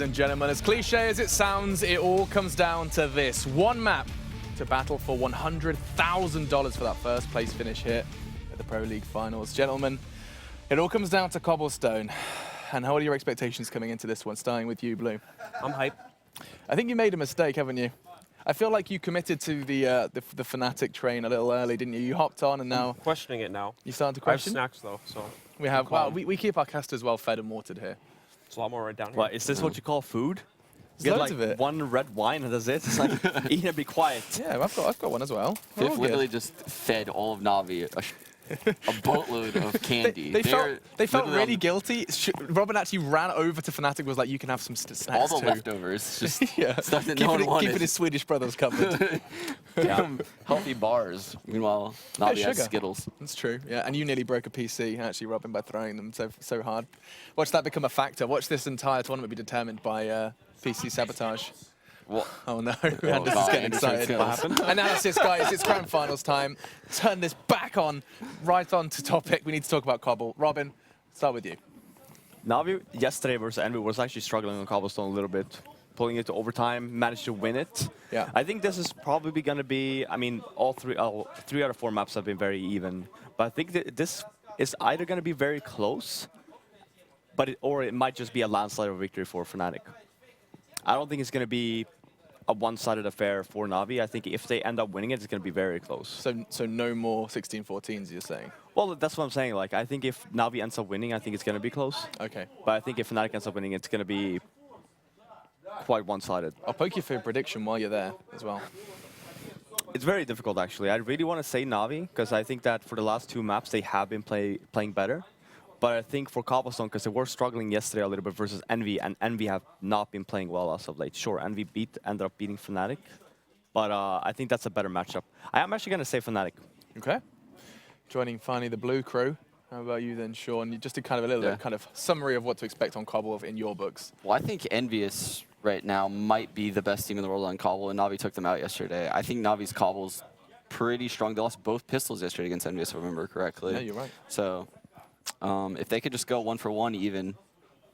and gentlemen. As cliche as it sounds, it all comes down to this. One map to battle for $100,000 for that first place finish here at the Pro League Finals. Gentlemen, it all comes down to Cobblestone. And how are your expectations coming into this one, starting with you, Blue? I'm hyped. I think you made a mistake, haven't you? I feel like you committed to the Fnatic train a little early, didn't you? You hopped on and now... I'm questioning it now. You started to question? I have snacks though, so... We have, well, we keep our casters well fed and watered here. It's a lot more right down here. What, is this what you call food? There's Get loads like of it. one red wine and that's it? It's like, eat and be quiet. Yeah, I've got one as well. We're all They've good. literally just fed all of NaVi a boatload of candy. They felt literally really guilty. Robin actually ran over to Fnatic and was like, you can have some snacks all the too. leftovers. Just Yeah. stuff that no one wanted. Keeping his Swedish brothers covered. Yeah. Healthy bars. Meanwhile, NaVi has sugar. Skittles. That's true. Yeah, and you nearly broke a PC, actually, Robin, by throwing them so hard. Watch that become a factor. Watch this entire tournament be determined by PC sabotage. What? Oh no, Oh, Anders is getting excited. What happened? Analysis, guys, it's grand finals time. Turn this back on, right on to topic. We need to talk about Cobble. Robin, start with you. NaVi yesterday versus NaVi was actually struggling on Cobblestone a little bit. Pulling it to overtime, managed to win it. Yeah. I think this is probably going to be, I mean, three out of 4 maps have been very even. But I think that this is either going to be very close, or it might just be a landslide of victory for Fnatic. I don't think it's going to be a one-sided affair for NaVi. I think if they end up winning it, it's going to be very close. So no more 16-14s, you're saying? Well, that's what I'm saying. Like, I think if NaVi ends up winning, I think it's going to be close. Okay. But I think if Fnatic ends up winning, it's going to be quite one-sided. I'll poke you for a prediction while you're there as well. It's very difficult, actually. I really want to say NaVi, because I think that for the last 2 maps, they have been playing better. But I think for Cobblestone, because they were struggling yesterday a little bit versus NaVi, and NaVi have not been playing well as of late. Sure, NaVi ended up beating Fnatic, but I think that's a better matchup. I am actually going to say Fnatic. Okay. Joining finally the blue crew. How about you then, Sean? Just a kind of a little kind of summary of what to expect on Cobble in your books. Well, I think Envious right now might be the best team in the world on Cobble, and NaVi took them out yesterday. I think NaVi's Cobble's pretty strong. They lost both pistols yesterday against Envious, if I remember correctly. Yeah, you're right. So if they could just go 1 for 1 even,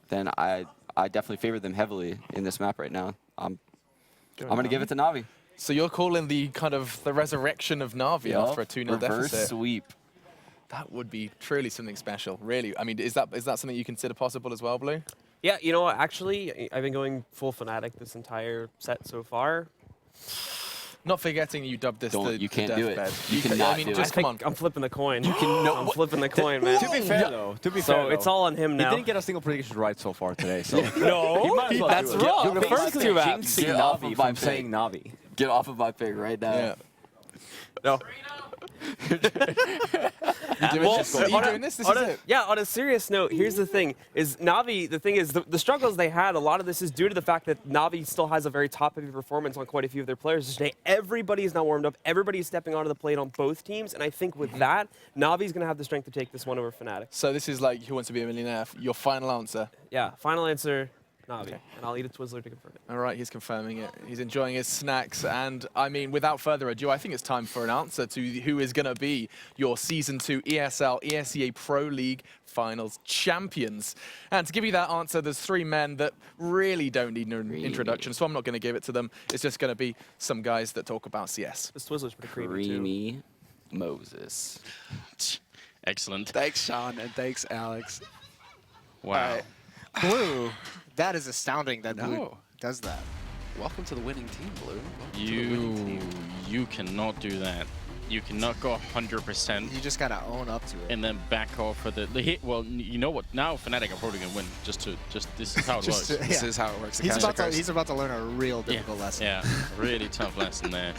then I definitely favor them heavily in this map right now. I'm going to give it to NaVi. So you're calling the kind of the resurrection of NaVi after a 2-0 reverse deficit. sweep. That would be truly something special, really. I mean, is that something you consider possible as well, Blue? Yeah, you know what? Actually, I've been going full Fnatic this entire set so far. Not forgetting you dubbed this the You can't the do it. deathbed. You cannot I mean, do it. just come on. I'm flipping the coin. No, I'm flipping the coin, man. To be fair, though. So it's all on him He now. didn't get a single prediction right so far today, so... No, He might as well that's do it. wrong. The first 2 maps, Get jinxing off of NaVi my from pick. saying NaVi. Get off of my pick right now. Yeah. No. Are you doing this? This is it. Yeah, on a serious note, here's the thing, is NaVi, the thing is, the struggles they had, a lot of this is due to the fact that NaVi still has a very top-heavy performance on quite a few of their players today. Everybody is now warmed up, everybody is stepping onto the plate on both teams, and I think with that, NaVi's going to have the strength to take this one over Fnatic. So this is like Who Wants to Be a Millionaire? Your final answer. Yeah, final answer, NaVi. And I'll eat a Twizzler to confirm it. All right, he's confirming it. He's enjoying his snacks. And I mean, without further ado, I think it's time for an answer to who is going to be your Season 2 ESL ESEA Pro League Finals champions. And to give you that answer, there's 3 men that really don't need an introduction, so I'm not going to give it to them. It's just going to be some guys that talk about CS. This Twizzler's pretty creamy, too. Creamy Moses. Excellent. Thanks, Sean, and thanks, Alex. Wow. All right. Blue, that is astounding that Blue No. does that. Welcome to the winning team, Blue. Welcome to the winning team. You cannot do that. You cannot go 100% You just gotta own up to it. and then back off for the hit. Well, you know what? Now Fnatic are probably gonna win. This is how it works. This is how it works. He's about to learn a real Yeah, difficult lesson. yeah, really tough lesson there.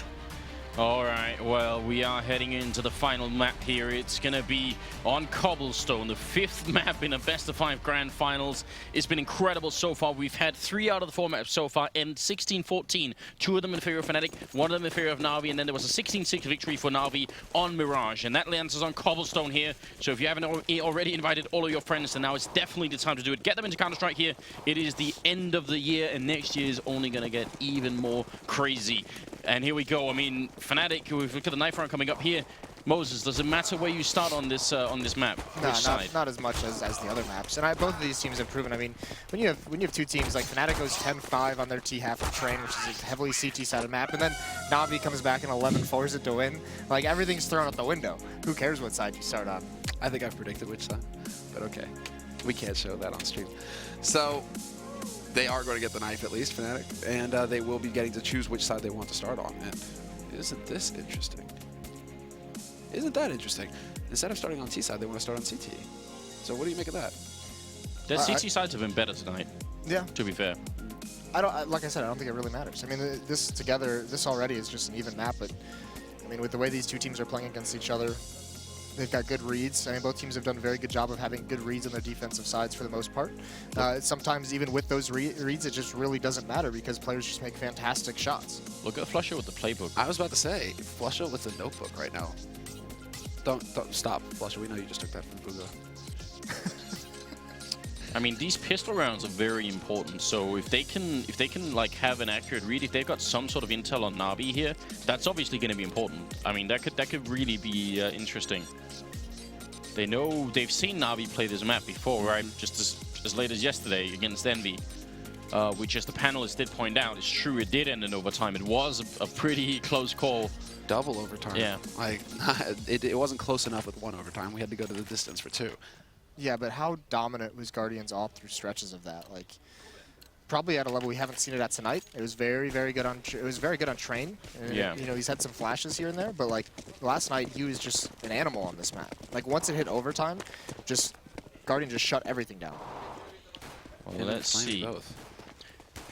All right, well, we are heading into the final map here. It's going to be on Cobblestone, the 5th map in a best-of-5 grand finals. It's been incredible so far. We've had 3 out of the 4 maps so far, and 16-14. 2 of them in favor of Fnatic, 1 of them in favor of NaVi, and then there was a 16-6 victory for NaVi on Mirage. And that lands us on Cobblestone here. So if you haven't already invited all of your friends, then now it's definitely the time to do it. Get them into Counterstrike here. It is the end of the year, and next year is only going to get even more crazy. And here we go. I mean, Fnatic, we've looked at the knife round coming up here. Moses, does it matter where you start on this map? No, Which side? not as much as the other maps. And both of these teams have proven. I mean, when you have two teams like Fnatic goes 10-5 on their T half of Train, which is a heavily CT sided map, and then NaVi comes back and 11-4s it to win. Like everything's thrown out the window. Who cares what side you start on? I think I've predicted which side, but okay. We can't show that on stream. So they are going to get the knife at least, Fnatic, and they will be getting to choose which side they want to start on. And isn't this interesting? Isn't that interesting? Instead of starting on T side, they want to start on CT. So what do you make of that? The CT sides have been better tonight. Yeah. To be fair. Like I said, I don't think it really matters. I mean, this already is just an even map, but I mean, with the way these two teams are playing against each other, they've got good reads. I mean, both teams have done a very good job of having good reads on their defensive sides for the most part. Sometimes even with those reads, it just really doesn't matter because players just make fantastic shots. Look at Flusher with the playbook. I was about to say, Flusher with a notebook right now. Don't stop, Flusher. We know you just took that from Google. I mean, these pistol rounds are very important. So if they can like have an accurate read, if they've got some sort of intel on NaVi here, that's obviously going to be important. I mean, that could really be interesting. They've seen NaVi play this map before, right? Just as late as yesterday against Envy, which, as the panelists did point out, is true. It did end in overtime. It was a pretty close call. Double overtime. Yeah. Like it wasn't close enough with one overtime. We had to go to the distance for two. Yeah, but how dominant was Guardians all through stretches of that? Like, probably at a level we haven't seen it at tonight. It was very, very good on. It was very good on Train. And yeah. You know, he's had some flashes here and there, but like last night he was just an animal on this map. Like once it hit overtime, Guardian just shut everything down. Well, let's see. Both.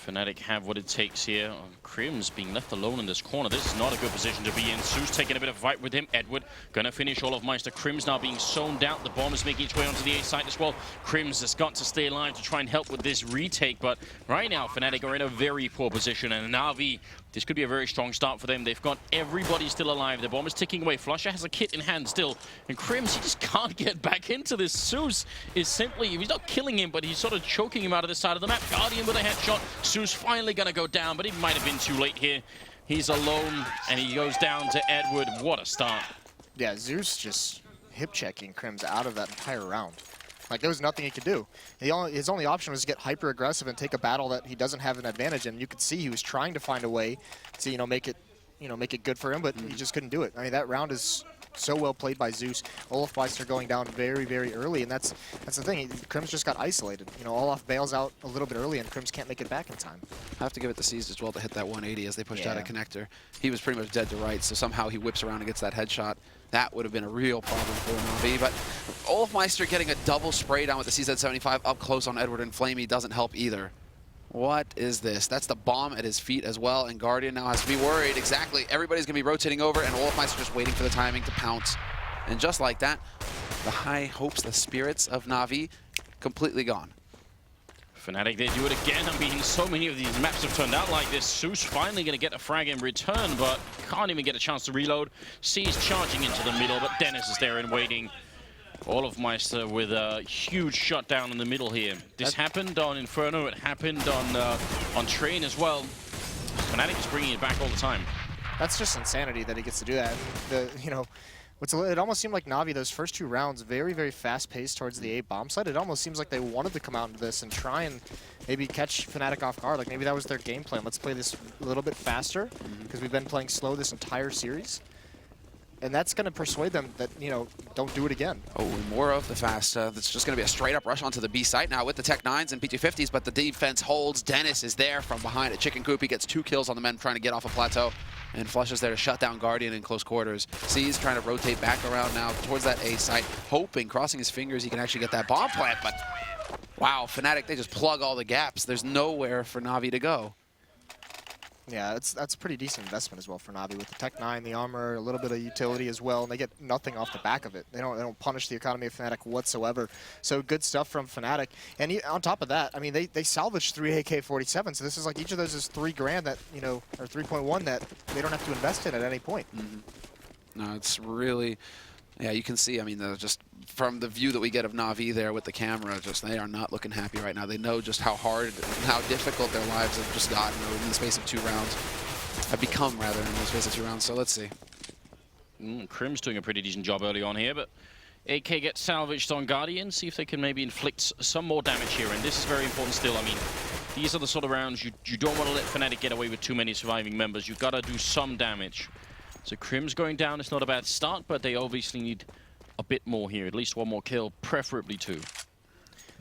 Fnatic have what it takes here. Crims being left alone in this corner. This is not a good position to be in. Zeus taking a bit of a fight with him. Edward gonna finish all of Meister. Crims now being zoned out. The bomb is making its way onto the A side as well. Crims has got to stay alive to try and help with this retake, but right now Fnatic are in a very poor position, and NaVi, this could be a very strong start for them. They've got everybody still alive. The bomb is ticking away. Flusher has a kit in hand still, and Crims, he just can't get back into this. Zeus is simply, he's not killing him, but he's sort of choking him out of this side of the map. Guardian with a headshot. Zeus finally gonna go down, but it might have been too late here. He's alone, and he goes down to Edward. What a start. Yeah, Zeus just hip-checking Crims out of that entire round. Like, there was nothing he could do. His only option was to get hyper-aggressive and take a battle that he doesn't have an advantage in. You could see he was trying to find a way to, make it good for him, but he just couldn't do it. I mean, that round is so well played by Zeus. Olafmeister going down very, very early, and that's the thing. Crims just got isolated. Olaf bails out a little bit early, and Crims can't make it back in time. I have to give it to C's as well to hit that 180 as they pushed out a connector. He was pretty much dead to right, so somehow he whips around and gets that headshot. That would have been a real problem for NaVi, but Olafmeister getting a double spray down with the CZ75 up close on Edward and Flamey doesn't help either. What is this? That's the bomb at his feet as well, and Guardian now has to be worried. Exactly. Everybody's going to be rotating over, and Olafmeister just waiting for the timing to pounce. And just like that, the high hopes, the spirits of NaVi, completely gone. Fnatic, they do it again. I mean, so many of these maps have turned out like this. Zeus finally going to get a frag in return, but can't even get a chance to reload. C's charging into the middle, but Dennis is there and waiting. Olafmeister with a huge shutdown in the middle here. This happened on Inferno. It happened on Train as well. Fnatic is bringing it back all the time. That's just insanity that he gets to do that. It almost seemed like NaVi, those first two rounds, very, very fast-paced towards the A bomb site. It almost seems like they wanted to come out into this and try and maybe catch Fnatic off guard. Like maybe that was their game plan. Let's play this a little bit faster because we've been playing slow this entire series. And that's going to persuade them that, don't do it again. Oh, more of the fast. It's just going to be a straight-up rush onto the B site now with the Tech 9s and PT50s, but the defense holds. Dennis is there from behind a chicken coop. He gets 2 kills on the men trying to get off a plateau. And Flush is there to shut down Guardian in close quarters. C's trying to rotate back around now towards that A site, hoping, crossing his fingers, he can actually get that bomb plant. But, wow, Fnatic, they just plug all the gaps. There's nowhere for NaVi to go. Yeah, that's a pretty decent investment as well for NaVi with the Tech 9, the armor, a little bit of utility as well, and they get nothing off the back of it. They don't punish the economy of Fnatic whatsoever. So good stuff from Fnatic. And on top of that, I mean, they salvaged 3 AK-47, so this is like each of those is $3,000 that, or 3.1 that they don't have to invest in at any point. No, it's really, yeah, you can see, I mean, just from the view that we get of NaVi there with the camera, just they are not looking happy right now. They know just how hard and how difficult their lives have just gotten in the space of 2 rounds. Have become, rather, in the space of 2 rounds. So let's see. Crim's doing a pretty decent job early on here, but AK gets salvaged on Guardian. See if they can maybe inflict some more damage here, and this is very important still. I mean, these are the sort of rounds you don't want to let Fnatic get away with too many surviving members. You've got to do some damage. So Crim's going down. It's not a bad start, but they obviously need a bit more here. At least one more kill, preferably 2.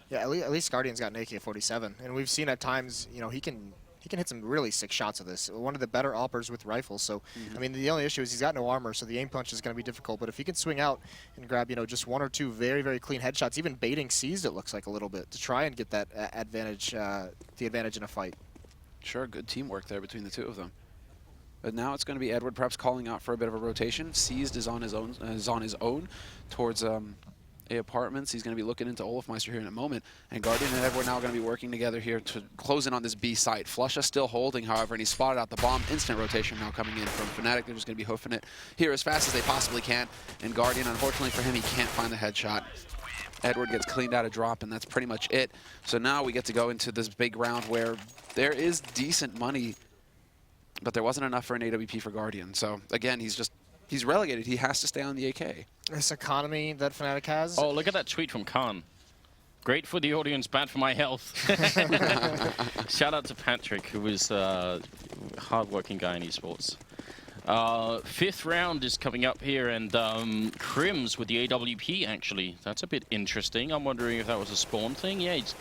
Yeah, at least Guardian's got an AK-47, and we've seen at times, you know, he can hit some really sick shots of this. One of the better oppers with rifles. So, I mean, the only issue is he's got no armor, so the aim punch is going to be difficult. But if he can swing out and grab, you know, just 1 or 2 very, very clean headshots, even baiting Seized, it looks like a little bit, to try and get that advantage, the advantage in a fight. Sure, Good teamwork there between the two of them. But now it's going to be Edward perhaps calling out for a bit of a rotation. Seized is on his own towards A apartments. He's going to be looking into Olafmeister here in a moment. And Guardian and Edward now going to be working together here to close in on this B site. Flusha still holding, however, and he spotted out the bomb. Instant rotation now coming in from Fnatic. They're just going to be hoofing it here as fast as they possibly can. And Guardian, unfortunately for him, he can't find the headshot. Edward gets cleaned out of drop, and that's pretty much it. So now we get to go into this big round where there is decent money, but there wasn't enough for an AWP for Guardian. So again, he's relegated. He has to stay on the AK. This economy that Fnatic has. Oh, look at that tweet from Khan. Great for the audience, bad for my health. Shout out to Patrick, who is a hard-working guy in esports. 5th round is coming up here, and Crims with the AWP, actually. That's a bit interesting. I'm wondering if that was a spawn thing. Yeah, it's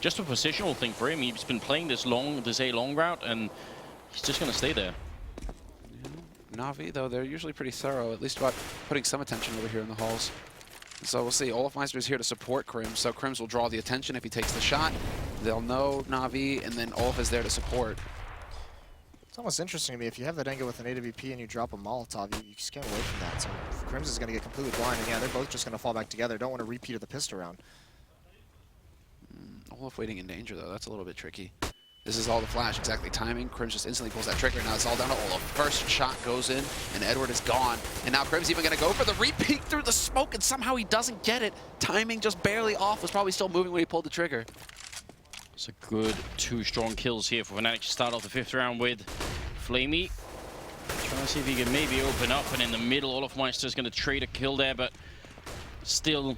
just a positional thing for him. He's been playing this A long route, and he's just going to stay there. NaVi, though, they're usually pretty thorough, at least about putting some attention over here in the halls. So we'll see. Olafmeister is here to support Crims, so Crims will draw the attention if he takes the shot. They'll know NaVi, and then Olaf is there to support. It's almost interesting to me, if you have that angle with an AWP and you drop a Molotov, you just get away from that. So Crims is going to get completely blind, and yeah, they're both just going to fall back together. Don't want to repeat of the pistol round. Olaf waiting in danger, though. That's a little bit tricky. This is all the flash, exactly timing. Crims just instantly pulls that trigger. Now it's all down to Olaf. First shot goes in, and Edward is gone. And now Crims even going to go for the repeat through the smoke, and somehow he doesn't get it. Timing just barely off. Was probably still moving when he pulled the trigger. It's a good 2 strong kills here for Fnatic to start off the 5th round with. Flamey trying to see if he can maybe open up, and in the middle, Olafmeister's going to trade a kill there, but still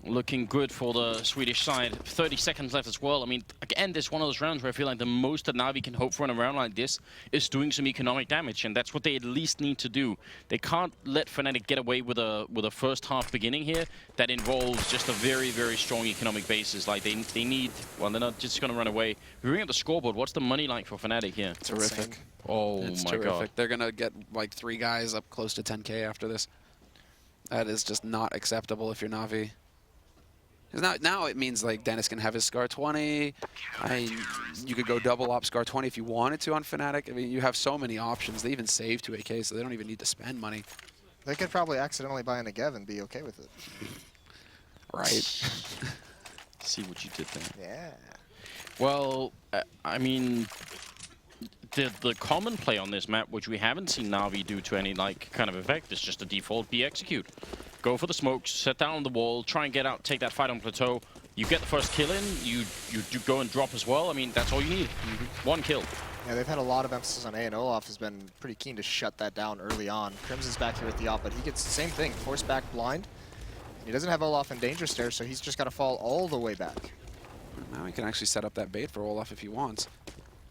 looking good for the Swedish side. 30 seconds left as well. I mean, again, this is one of those rounds where I feel like the most that NaVi can hope for in a round like this is doing some economic damage, and that's what they at least need to do. They can't let Fnatic get away with a first half beginning here that involves just a very, very strong economic basis. Like, they need, well, they're not just going to run away. We bring up the scoreboard. What's the money like for Fnatic here? Terrific. Oh it's my terrific. God. They're going to get like 3 guys up close to 10K after this. That is just not acceptable if you're NaVi. Now it means like Dennis can have his Scar 20. You could go double op Scar 20 if you wanted to on Fnatic. I mean, you have so many options. They even save 2 AK, so they don't even need to spend money. They could probably accidentally buy a Negev and be okay with it. Right. See what you did there. Yeah. Well, I mean, the common play on this map, which we haven't seen NaVi do to any like kind of effect, is just a default B execute. Go for the smokes, set down on the wall, try and get out, take that fight on plateau. You get the first kill in, you do go and drop as well. I mean, that's all you need. 1 kill. Yeah, they've had a lot of emphasis on A, and Olaf has been pretty keen to shut that down early on. Crims is back here with the op, but he gets the same thing, forced back blind. He doesn't have Olaf in danger stairs, so he's just got to fall all the way back. Now he can actually set up that bait for Olaf if he wants.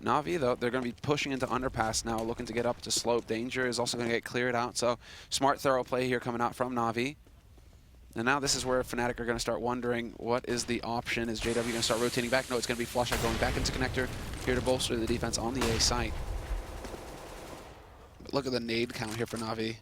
NaVi, though, they're going to be pushing into underpass now, looking to get up to slope. Danger is also going to get cleared out, so smart, thorough play here coming out from NaVi. And now this is where Fnatic are going to start wondering, what is the option? Is JW going to start rotating back? No, it's going to be Flusha going back into connector here to bolster the defense on the A site. But look at the nade count here for NaVi.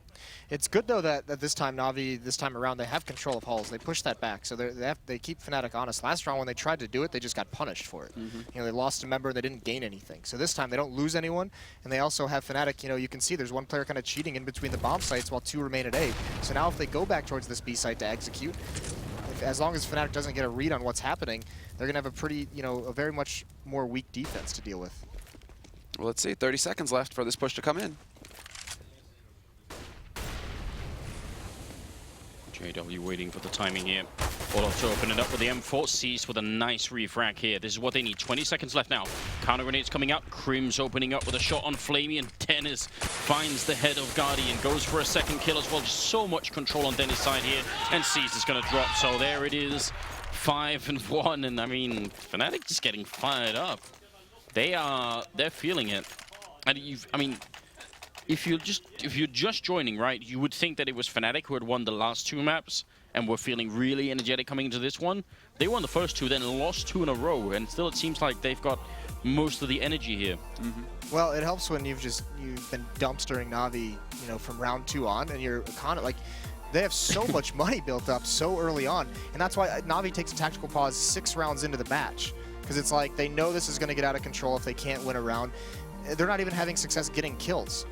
It's good, though, that this time NaVi, this time around, they have control of halls. They push that back, so they keep Fnatic honest. Last round, when they tried to do it, they just got punished for it. You know, they lost a member, they didn't gain anything. So this time, they don't lose anyone, and they also have Fnatic, you know, you can see there's 1 player kind of cheating in between the bomb sites while 2 remain at A. So now if they go back towards this B site to execute, as long as Fnatic doesn't get a read on what's happening, they're going to have a pretty, you know, a very much more weak defense to deal with. Well, let's see. 30 seconds left for this push to come in. JW waiting for the timing here. Olaf to open it up with the M4. Seized with a nice refrag here. This is what they need. 20 seconds left now. Counter grenades coming up. Crim's opening up with a shot on Flamey, and Dennis finds the head of Guardian. Goes for a second kill as well. Just so much control on Dennis' side here. And Seized is going to drop. So there it is. 5-1. And I mean, Fnatic just getting fired up. They're feeling it. And if you're just joining, right, you would think that it was Fnatic who had won the last 2 maps and were feeling really energetic coming into this one. They won the first 2, then lost 2 in a row, and still it seems like they've got most of the energy here. Well, it helps when you've been dumpstering NaVi, from round 2 on, and you're kind of like, they have so much money built up so early on, and that's why NaVi takes a tactical pause 6 rounds into the match, because it's like they know this is going to get out of control if they can't win a round. They're not even having success getting kills.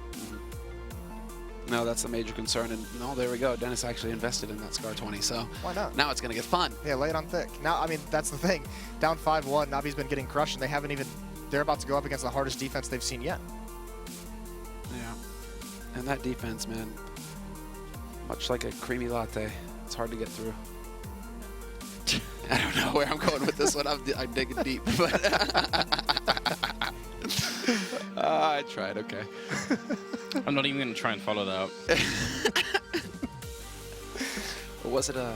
No, that's the major concern, and no, there we go. Dennis actually invested in that Scar 20, so why not? Now it's going to get fun. Yeah, lay it on thick. Now, I mean, that's the thing. Down 5-1, Navi's been getting crushed, and they're about to go up against the hardest defense they've seen yet. Yeah, and that defense, man, much like a creamy latte, it's hard to get through. I don't know where I'm going with this one. I'm digging deep, but I tried. Okay. I'm not even going to try and follow that up. Was it again?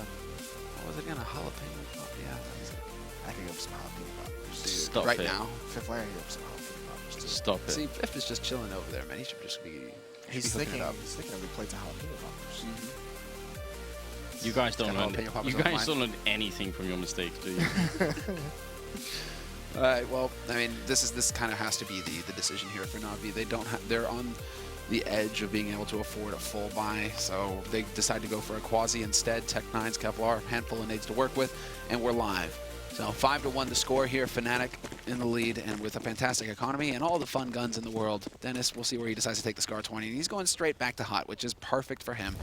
A jalapeno pop? Yeah. I could go for some jalapeno poppers. Dude, Stop right it. now. Fifth layer, I could go for some jalapeno poppers. Too. Stop it. See, Fifth is just chilling over there, man. He should just be. He's cooking thinking it up. of the plates of jalapeno poppers. You guys don't Got learn. jalapeno poppers You on guys mine. don't learn anything from your mistakes, do you? All right. Well, I mean, this kind of has to be the decision here for NaVi. They're on the edge of being able to afford a full buy, so they decide to go for a Quasi instead. Tech9's Kevlar, handful of nades to work with, and we're live. So 5-1 to score here. Fnatic in the lead, and with a fantastic economy and all the fun guns in the world. Dennis, we'll see where he decides to take the Scar 20. He's going straight back to hot, which is perfect for him,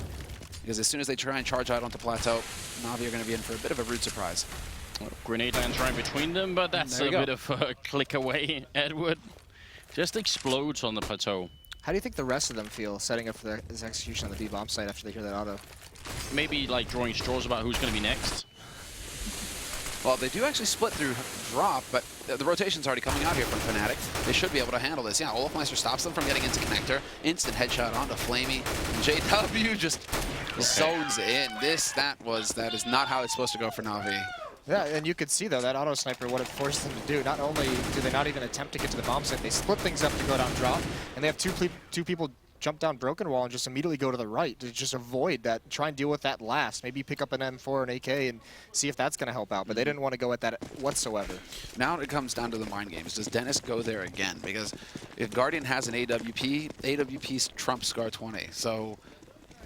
because as soon as they try and charge out onto plateau, NaVi are going to be in for a bit of a rude surprise. Well, grenade lands right between them, but that's a bit of a click away. Edward just explodes on the plateau. How do you think the rest of them feel setting up for this execution on the B-bomb site after they hear that auto? Maybe like drawing straws about who's going to be next. Well, they do actually split through drop, but the rotation's already coming out here from Fnatic. They should be able to handle this. Yeah, Olafmeister stops them from getting into connector. Instant headshot onto Flamey. JW just zones in. That is not how it's supposed to go for NaVi. Yeah, and you could see, though, that auto sniper, what it forced them to do. Not only do they not even attempt to get to the bomb site, they split things up to go down drop, and they have two people jump down broken wall and just immediately go to the right to just avoid that, try and deal with that last. Maybe pick up an M4 and AK and see if that's going to help out, but they didn't want to go at that whatsoever. Now it comes down to the mind games. Does Dennis go there again? Because if Guardian has an AWP trumps Scar 20, so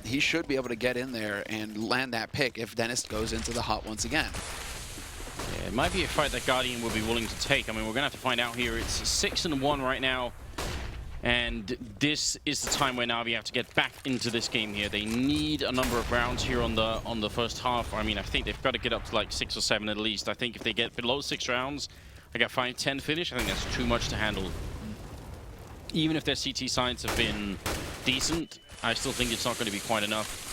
he should be able to get in there and land that pick if Dennis goes into the hot once again. Yeah, it might be a fight that Guardian will be willing to take. I mean, we're going to have to find out here. It's 6-1 right now. And this is the time where NaVi have to get back into this game here. They need a number of rounds here on the first half. I mean, I think they've got to get up to like 6 or 7 at least. I think if they get below 6 rounds, like a 5-10 finish, I think that's too much to handle. Even if their CT sides have been decent, I still think it's not going to be quite enough.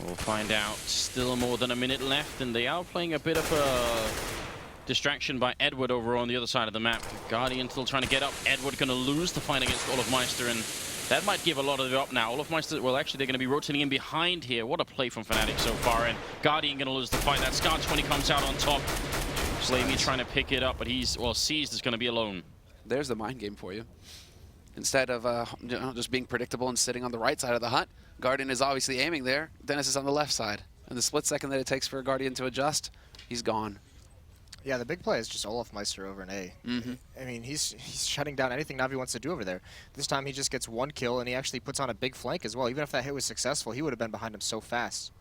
We'll find out. Still more than a minute left, and they are playing a bit of a distraction by Edward over on the other side of the map. Guardian still trying to get up. Edward going to lose the fight against Olafmeister, and that might give a lot of it up now. Olafmeister, well, actually, they're going to be rotating in behind here. What a play from Fnatic so far, and Guardian going to lose the fight. That Scar 20 comes out on top. Slavey trying to pick it up, but Seized is going to be alone. There's the mind game for you. Instead of just being predictable and sitting on the right side of the hut, Guardian is obviously aiming there. Dennis is on the left side. And the split second that it takes for Guardian to adjust, he's gone. Yeah, the big play is just Olafmeister over an A. I mean, he's shutting down anything NaVi wants to do over there. This time he just gets 1 kill, and he actually puts on a big flank as well. Even if that hit was successful, he would have been behind him so fast.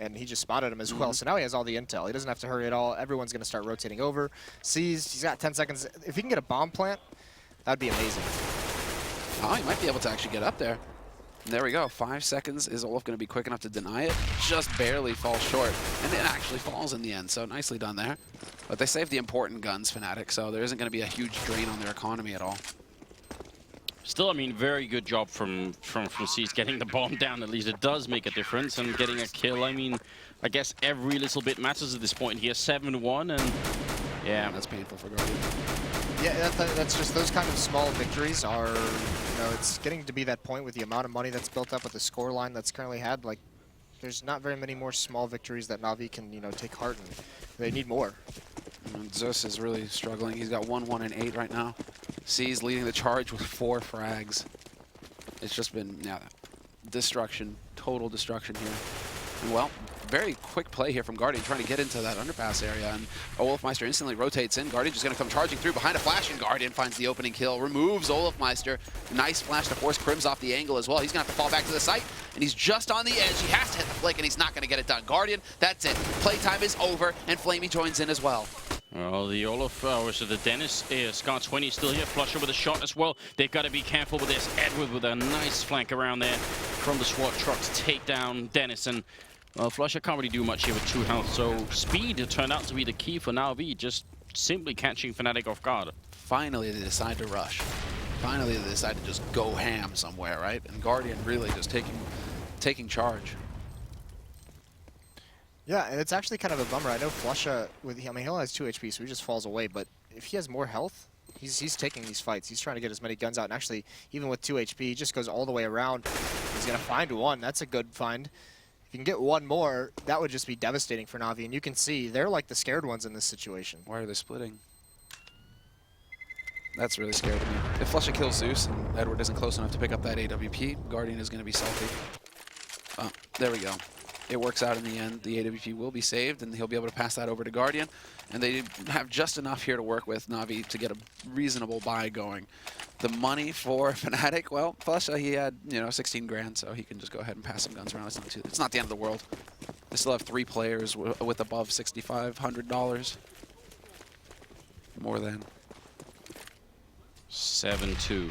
And he just spotted him as well. So now he has all the intel. He doesn't have to hurry at all. Everyone's going to start rotating over. Seized. He's got 10 seconds. If he can get a bomb plant, that'd be amazing. Oh, he might be able to actually get up there. And there we go. 5 seconds. Is Olaf going to be quick enough to deny it? Just barely falls short. And it actually falls in the end. So nicely done there. But they saved the important guns, Fnatic. So there isn't going to be a huge drain on their economy at all. Still, I mean, very good job from C's getting the bomb down. At least it does make a difference, and getting a kill. I mean, I guess every little bit matters at this point here. 7-1, and yeah, That's painful for Guardian. Yeah, that's just those kind of small victories are, it's getting to be that point with the amount of money that's built up with the score line that's currently had. Like, there's not very many more small victories that NaVi can, take heart in. They need more. And Zeus is really struggling. He's got 1-1 and 8 right now. C's leading the charge with 4 frags. It's just been, yeah, destruction, total destruction here. And well, very quick play here from Guardian, trying to get into that underpass area, and Olofmeister instantly rotates in. Guardian just going to come charging through behind a flash, and Guardian finds the opening kill, removes Olofmeister. Nice flash to force Crims off the angle as well. He's going to have to fall back to the site, and he's just on the edge. He has to hit the flick, and he's not going to get it done. Guardian, that's it. Playtime is over, and Flamey joins in as well. Well, the so the Dennis Scar 20 still here. Flusher with a shot as well. They've got to be careful with this. Edward with a nice flank around there from the SWAT truck to take down Dennis. And well, Flusher can't really do much here with 2 health. So speed turned out to be the key for NaVi, just simply catching Fnatic off guard. Finally, they decide to rush. Finally, they decide to just go ham somewhere, right? And Guardian really just taking charge. Yeah, and it's actually kind of a bummer. I know Flusha, he only has 2 HP, so he just falls away. But if he has more health, he's taking these fights. He's trying to get as many guns out. And actually, even with 2 HP, he just goes all the way around. He's going to find 1. That's a good find. If you can get 1 more, that would just be devastating for NaVi. And you can see they're like the scared ones in this situation. Why are they splitting? That's really scary to me. If Flusha kills Zeus and Edward isn't close enough to pick up that AWP, Guardian is going to be salty. Oh, there we go. It works out in the end. The AWP will be saved, and he'll be able to pass that over to Guardian. And they have just enough here to work with NaVi to get a reasonable buy going. The money for Fnatic, well, Flusha, he had 16 grand, so he can just go ahead and pass some guns around. It's not the end of the world. They still have 3 players with above $6,500. More than 7-2.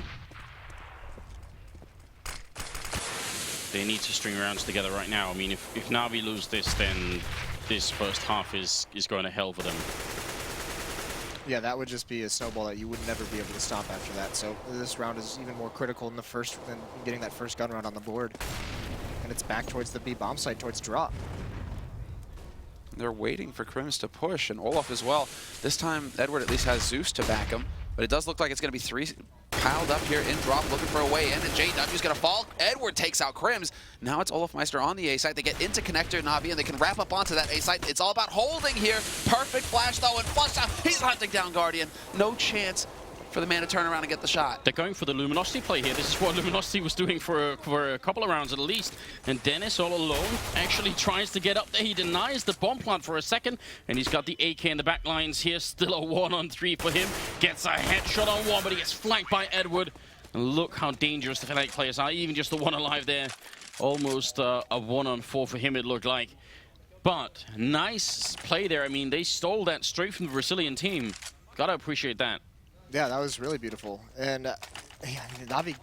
They need to string rounds together right now. I mean, if NaVi lose this, then this first half is going to hell for them. Yeah, that would just be a snowball that you would never be able to stop after that. So this round is even more critical than getting that first gun round on the board. And it's back towards the B bomb site, towards drop. They're waiting for Crims to push, and Olaf as well. This time, Edward at least has Zeus to back him, but it does look like it's going to be 3 piled up here in drop, looking for a way in, and JW's going to fall. Edward takes out Crims. Now it's Olofmeister on the A site. They get into connector NaVi, and they can wrap up onto that A site. It's all about holding here. Perfect flash, though, and flush out. He's hunting down Guardian. No chance for the man to turn around and get the shot. They're going for the Luminosity play here. This is what Luminosity was doing for a couple of rounds at least. And Dennis, all alone, actually tries to get up there. He denies the bomb plant for a second, and he's got the AK in the back lines here. Still a 1-on-3 for him. Gets a headshot on 1, but he gets flanked by Edward. And look how dangerous the Fnatic players are. Even just the 1 alive there. Almost a 1-on-4 for him, it looked like. But nice play there. I mean, they stole that straight from the Brazilian team. Gotta appreciate that. Yeah, that was really beautiful. And NaVi,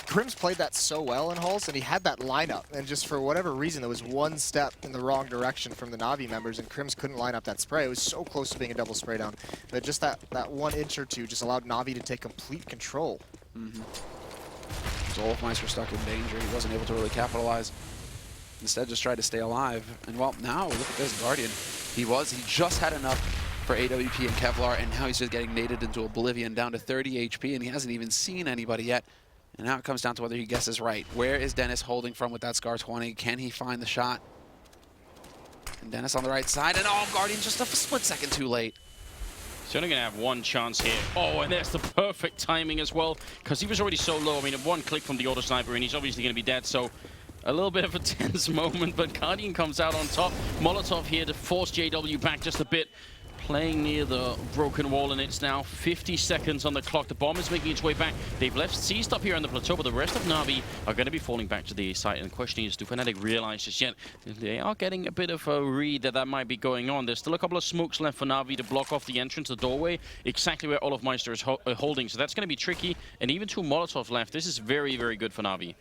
Crims played that so well in Halls, and he had that lineup. And just for whatever reason, there was 1 step in the wrong direction from the NaVi members, and Crims couldn't line up that spray. It was so close to being a double spray down. But just that 1 inch or 2 just allowed NaVi to take complete control. So Olofmeister stuck in danger. He wasn't able to really capitalize. Instead, just tried to stay alive. And well, now look at this Guardian. He just had enough for AWP and Kevlar, and now he's just getting naded into oblivion, down to 30 HP, and he hasn't even seen anybody yet. And now it comes down to whether he guesses right. Where is Dennis holding from with that Scar 20? Can he find the shot? And Dennis on the right side, and oh, Guardian just a split second too late. He's only going to have 1 chance here. Oh, and there's the perfect timing as well, because he was already so low. I mean, 1 click from the auto sniper, and he's obviously going to be dead, so a little bit of a tense moment, but Guardian comes out on top. Molotov here to force JW back just a bit. Playing near the broken wall, and it's now 50 seconds on the clock. The bomb is making its way back. They've left C up here on the plateau, but the rest of NaVi are going to be falling back to the site. And the question is, do Fnatic realize just yet? They are getting a bit of a read that might be going on. There's still a couple of smokes left for NaVi to block off the entrance, the doorway, exactly where Olofmeister is holding. So that's going to be tricky. And even 2 Molotovs left. This is very, very good for NaVi.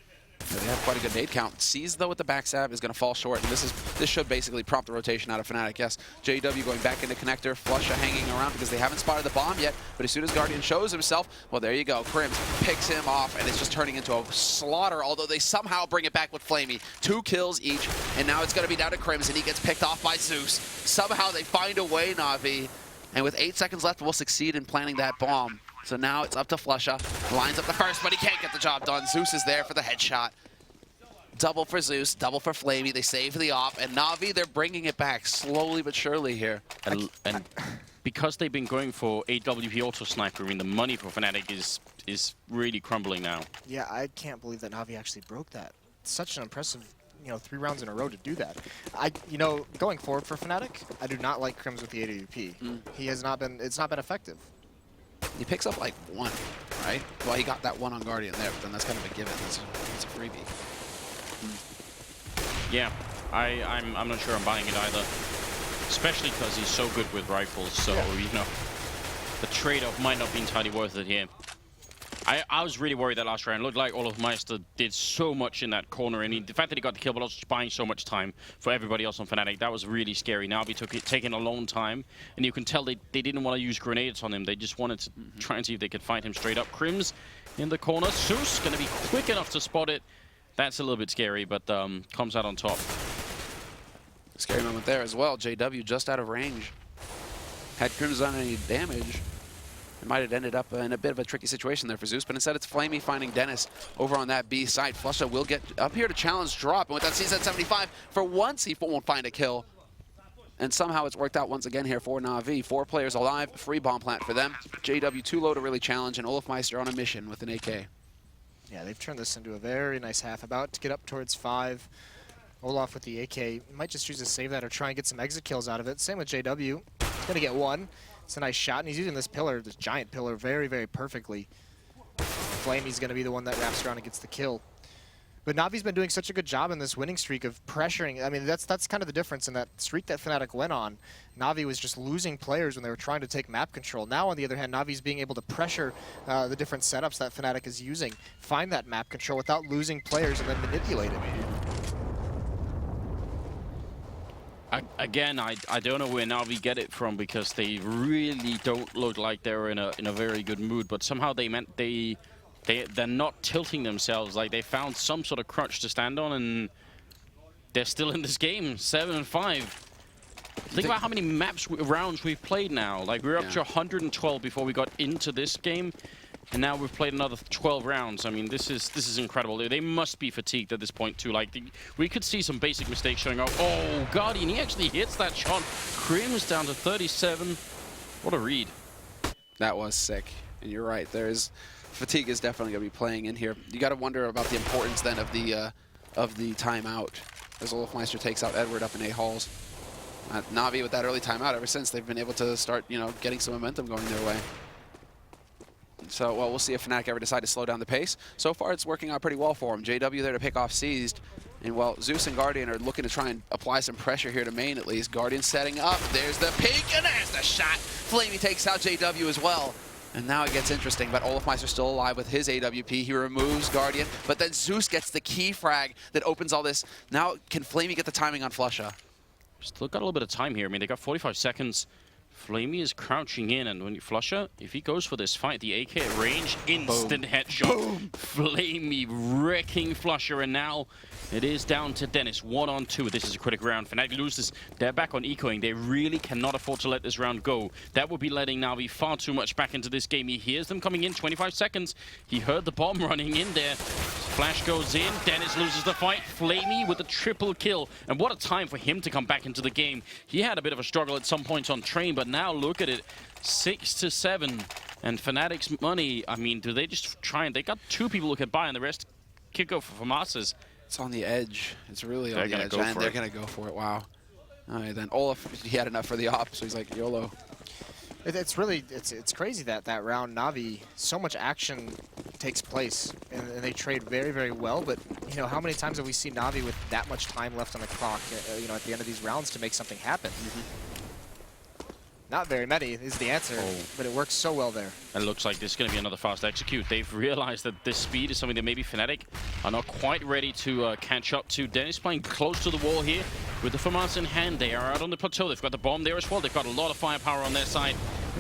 They have quite a good nade count. Sees though with the backstab is going to fall short, and this should basically prompt the rotation out of Fnatic. Yes, JW going back into connector, Flusha hanging around because they haven't spotted the bomb yet. But as soon as Guardian shows himself, well, there you go. Crims picks him off, and it's just turning into a slaughter. Although they somehow bring it back with Flamey, 2 kills each, and now it's going to be down to Crims, and he gets picked off by Zeus. Somehow they find a way, Na'Vi, and with 8 seconds left, we'll succeed in planting that bomb. So now it's up to Flusha. Lines up the first, but he can't get the job done. Zeus is there for the headshot. Double for Zeus, double for Flamey. They save the op, and Na'Vi, they're bringing it back slowly but surely here. And because they've been going for AWP auto sniper, I mean, the money for Fnatic is really crumbling now. Yeah, I can't believe that Na'Vi actually broke that. Such an impressive, 3 rounds in a row to do that. Going forward for Fnatic, I do not like Crims with the AWP. It's not been effective. He picks up like 1, right? Well, he got that 1 on Guardian there, but then that's kind of a given. It's a freebie. Yeah, I'm not sure I'm buying it either. Especially because he's so good with rifles, so, the trade-off might not be entirely worth it here. I was really worried that last round. It looked like Olofmeister did so much in that corner, and the fact that he got the kill, but also just buying so much time for everybody else on Fnatic, that was really scary. NaVi taking a long time, and you can tell they didn't want to use grenades on him. They just wanted to try and see if they could find him straight up. Crims in the corner. Zeus going to be quick enough to spot it. That's a little bit scary, but comes out on top. Scary moment there as well. JW just out of range. Had Crims done any damage, it might have ended up in a bit of a tricky situation there for Zeus, but instead it's Flamey finding Dennis over on that B side. Flusha will get up here to challenge drop, and with that CZ75, for once he won't find a kill. And somehow it's worked out once again here for Na'Vi. 4 players alive, free bomb plant for them. JW too low to really challenge, and Olofmeister on a mission with an AK. Yeah, they've turned this into a very nice half, about to get up towards 5. Olaf with the AK might just choose to save that or try and get some exit kills out of it. Same with JW. He's going to get 1. It's a nice shot, and he's using this pillar, this giant pillar, very, very perfectly. Flamey's going to be the one that wraps around and gets the kill. But Navi's been doing such a good job in this winning streak of pressuring. I mean, that's kind of the difference in that streak that Fnatic went on. Navi was just losing players when they were trying to take map control. Now, on the other hand, Navi's being able to pressure the different setups that Fnatic is using, find that map control without losing players and then manipulate it. Again, I don't know where Navi get it from, because they really don't look like they're in a very good mood. But somehow they're not tilting themselves. Like, they found some sort of crutch to stand on, and they're still in this game, 7-5. Think about how many rounds we've played now. Like, we were up to 112 before we got into this game, and now we've played another 12 rounds. I mean, this is incredible. They must be fatigued at this point too. Like, we could see some basic mistakes showing up. Oh, Guardian, he actually hits that shot. Crims down to 37. What a read. That was sick, and you're right. Fatigue is definitely going to be playing in here. You got to wonder about the importance then of the timeout, as Olofmeister takes out Edward up in A halls. Na'Vi with that early timeout, ever since they've been able to start, getting some momentum going their way. So, well, we'll see if Fnatic ever decide to slow down the pace. So far, it's working out pretty well for them. JW there to pick off Seized. And, well, Zeus and Guardian are looking to try and apply some pressure here to main, at least. Guardian setting up. There's the peek, and there's the shot. Flamey takes out JW as well. And now it gets interesting, but Olofmeister still alive with his AWP. He removes Guardian, but then Zeus gets the key frag that opens all this. Now, can Flamey get the timing on Flusha? Still got a little bit of time here. I mean, they got 45 seconds. Flamey is crouching in, and when Flusha, if he goes for this fight, the AK at range, instant headshot. Boom. Flamey wrecking Flusha, and now it is down to Dennis, 1-on-2. This is a critical round. Fnatic loses. They're back on ecoing. They really cannot afford to let this round go. That would be letting Na'Vi far too much back into this game. He hears them coming in, 25 seconds. He heard the bomb running in there. Flash goes in. Dennis loses the fight. Flamey with a triple kill. And what a time for him to come back into the game. He had a bit of a struggle at some points on train, but now look at it. 6-7. And Fnatic's money, I mean, do they just try and... They got 2 people who can buy, and the rest could go for Famasas. It's on the edge. It's really on the edge, and they're going to go for it. Wow. All right, then Olaf, he had enough for the op, so he's like, YOLO. It's really, it's crazy that round Na'Vi, so much action takes place, and they trade very, very well, but, how many times have we seen Na'Vi with that much time left on the clock, at the end of these rounds to make something happen? Not very many is the answer, but it works so well there. And it looks like this is going to be another fast execute. They've realized that this speed is something that maybe Fnatic are not quite ready to catch up to. Dennis playing close to the wall here with the FAMAS in hand. They are out on the plateau. They've got the bomb there as well. They've got a lot of firepower on their side.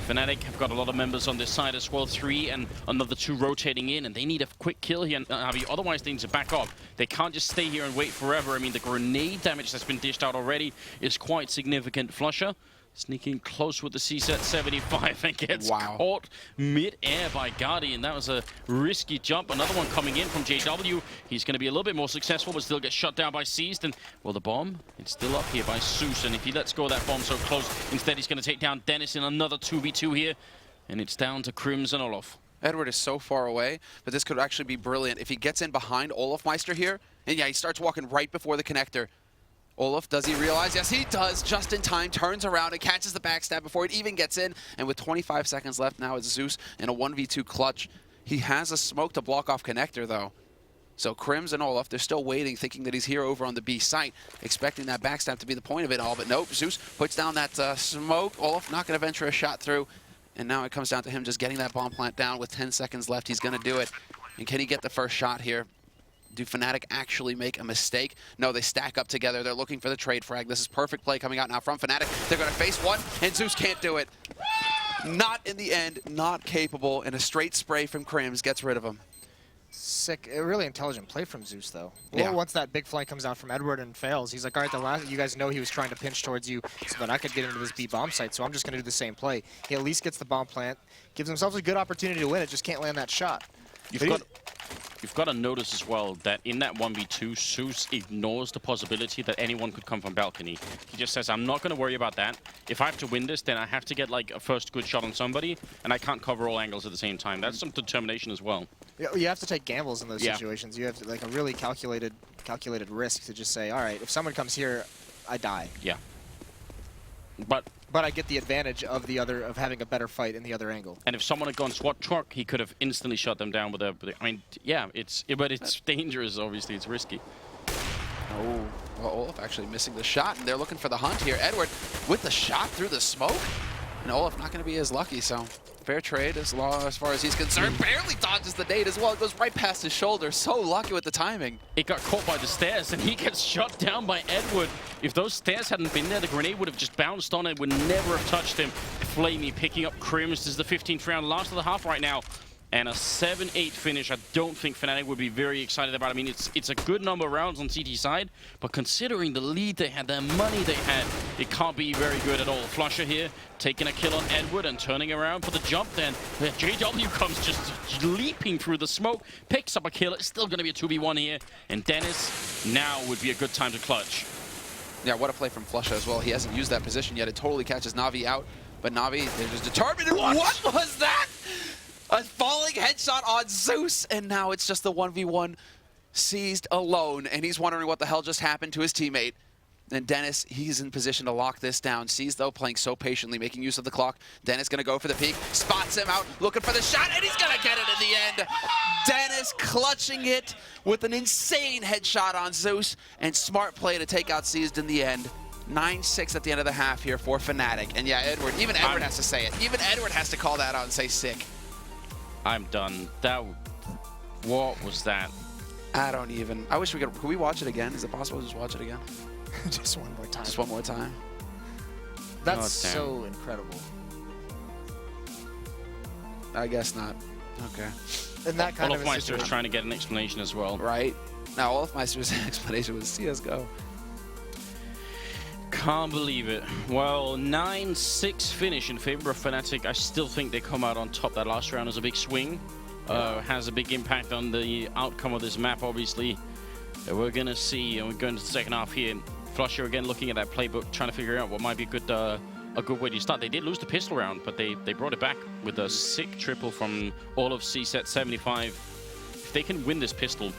Fnatic have got a lot of members on this side as well. 3 and another 2 rotating in, and they need a quick kill here. NaVi, otherwise they need to back off. They can't just stay here and wait forever. I mean, the grenade damage that's been dished out already is quite significant. Flusher sneaking close with the CSET 75 and gets caught mid-air by Guardian. That was a risky jump. Another one coming in from JW. He's going to be a little bit more successful, but still gets shut down by Seized. And, well, the bomb, it's still up here by Zeus. And if he lets go of that bomb so close, instead he's going to take down Dennis in another 2v2 here. And it's down to Crims and Olof. Edward is so far away, but this could actually be brilliant if he gets in behind Olofmeister here. And yeah, he starts walking right before the connector. Olaf, does he realize? Yes, he does. Just in time, turns around and catches the backstab before it even gets in. And with 25 seconds left now, it's Zeus in a 1v2 clutch. He has a smoke to block off connector, though. So Crims and Olaf, they're still waiting, thinking that he's here over on the B site, expecting that backstab to be the point of it all. But nope, Zeus puts down that smoke. Olaf not going to venture a shot through. And now it comes down to him just getting that bomb plant down with 10 seconds left. He's going to do it. And can he get the first shot here? Do Fnatic actually make a mistake? No, they stack up together. They're looking for the trade frag. This is perfect play coming out now from Fnatic. They're going to face one, and Zeus can't do it. Not in the end, not capable, and a straight spray from Crims gets rid of him. Sick. A really intelligent play from Zeus, though. Yeah. Once that big flank comes out from Edward and fails, he's like, all right, you guys know he was trying to pinch towards you so that I could get into this B bomb site, so I'm just going to do the same play. He at least gets the bomb plant, gives himself a good opportunity to win it, just can't land that shot. You've got to notice as well that in that 1v2, Zeus ignores the possibility that anyone could come from balcony. He just says, I'm not going to worry about that. If I have to win this, then I have to get like a first good shot on somebody, and I can't cover all angles at the same time. That's some determination as well. You have to take gambles in those situations. You have to, like a really calculated risk to just say, all right, if someone comes here, I die. Yeah. But I get the advantage of having a better fight in the other angle. And if someone had gone SWAT truck, he could have instantly shut them down with a. I mean, yeah, but it's dangerous. Obviously, it's risky. Oh, well, Olaf actually missing the shot, and they're looking for the hunt here. Edward with the shot through the smoke, and Olaf not going to be as lucky. So fair trade as far as he's concerned. Barely dodges the nade as well. It goes right past his shoulder. So lucky with the timing. It got caught by the stairs, and he gets shot down by Edward. If those stairs hadn't been there, the grenade would have just bounced on it, would never have touched him. Flamey picking up Crims. This is the 15th round, last of the half right now. And a 7-8 finish, I don't think Fnatic would be very excited about. I mean, it's a good number of rounds on CT side, but considering the lead they had, the money they had, it can't be very good at all. Flusher here, taking a kill on Edward and turning around for the jump then. JW comes just leaping through the smoke, picks up a kill. It's still going to be a 2v1 here. And Dennis, now would be a good time to clutch. Yeah, what a play from Flusher as well. He hasn't used that position yet. It totally catches NaVi out, but NaVi, they're just determined. What was that? A falling headshot on Zeus, and now it's just the 1v1 Seized alone, and he's wondering what the hell just happened to his teammate. And Dennis, he's in position to lock this down. Seized, though, playing so patiently, making use of the clock. Dennis going to go for the peek, spots him out, looking for the shot, and he's going to get it in the end. Dennis clutching it with an insane headshot on Zeus, and smart play to take out Seized in the end. 9-6 at the end of the half here for Fnatic. And yeah, even Edward has to say it. Even Edward has to call that out and say sick. I'm done. What was that? I wish could we watch it again? Is it possible to just watch it again? Just one more time. Just one more time. That's so incredible. I guess not. Okay. And that kind of Olofmeister is trying to get an explanation as well. Right. Now, Olofmeister's explanation was CSGO. Can't believe it. Well, 9-6 finish in favor of Fnatic. I still think they come out on top. That last round is a big swing. Has a big impact on the outcome of this map, obviously. We're going to see, and we're going to the second half here. Flusher again looking at that playbook, trying to figure out what might be a good way to start. They did lose the pistol round, but they brought it back with a sick triple from all of CSET 75. If they can win this pistol,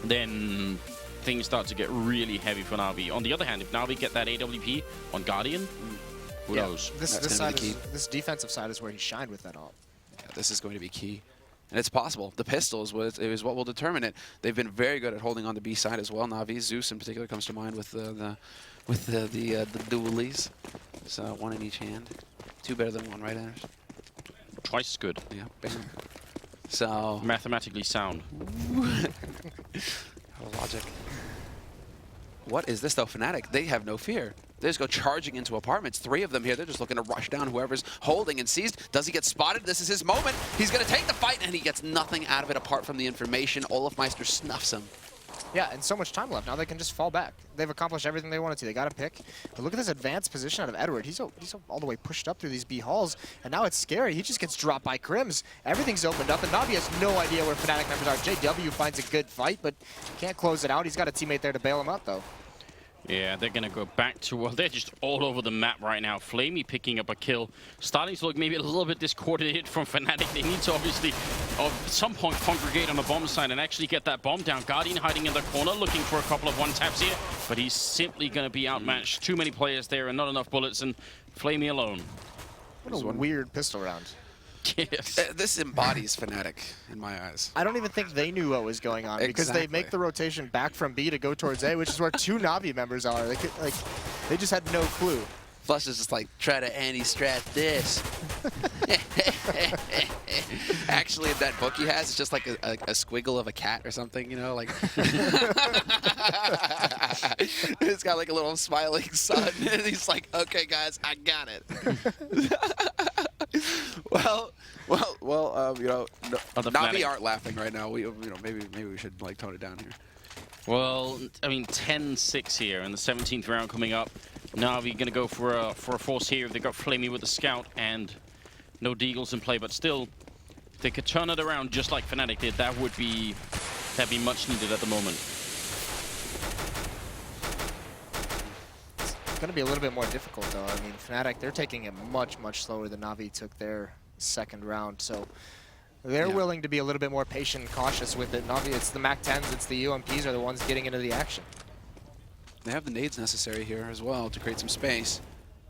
then things start to get really heavy for NaVi. On the other hand, if NaVi get that AWP on Guardian, who knows? This defensive side is where he shined with that ult. Yeah, this is going to be key. And it's possible. The pistol is what will determine it. They've been very good at holding on the B side as well. NaVi, Zeus in particular comes to mind with the dualies. So one in each hand. Two better than one, right, Anders? Twice as good. Yeah. Bam. So Mathematically sound. logic. What is this though, Fnatic? They have no fear. They just go charging into apartments. 3 of them here. They're just looking to rush down whoever's holding and seized. Does he get spotted? This is his moment. He's going to take the fight, and he gets nothing out of it apart from the information. Olafmeister snuffs him. Yeah, and so much time left. Now they can just fall back. They've accomplished everything they wanted to. They got a pick. But look at this advanced position out of Edward. He's all the way pushed up through these B halls, and now it's scary. He just gets dropped by Crims. Everything's opened up, and NaVi has no idea where Fnatic members are. JW finds a good fight, but can't close it out. He's got a teammate there to bail him out, though. Yeah, they're going to go back to, well, they're just all over the map right now. Flamey picking up a kill. Starting to look maybe a little bit discoordinated from Fnatic. They need to obviously, at some point, congregate on the bomb side and actually get that bomb down. Guardian hiding in the corner, looking for a couple of one-taps here. But he's simply going to be outmatched. Too many players there and not enough bullets, and Flamey alone. What a weird pistol round. Yes. This embodies Fnatic in my eyes. I don't even think they knew what was going on because they make the rotation back from B to go towards A, which is where 2 NaVi members are. They just had no clue. Flush is just like, try to anti-strat this. Actually, in that book he has, it's just like a squiggle of a cat or something, you know, like. It's got like a little smiling sun, and he's like, okay, guys, I got it. well, you know, NaVi aren't laughing right now. Maybe we should like tone it down here. Well, I mean, 10-6 here in the 17th round coming up. NaVi going to go for a force here. They got Flamey with the scout and no deagles in play, but still, if they could turn it around just like Fnatic did, that'd be much needed at the moment. It's going to be a little bit more difficult, though. I mean, Fnatic, they're taking it much, much slower than NaVi took their second round, so they're willing to be a little bit more patient and cautious with it. NaVi, it's the MAC-10s, it's the UMPs are the ones getting into the action. They have the nades necessary here as well to create some space.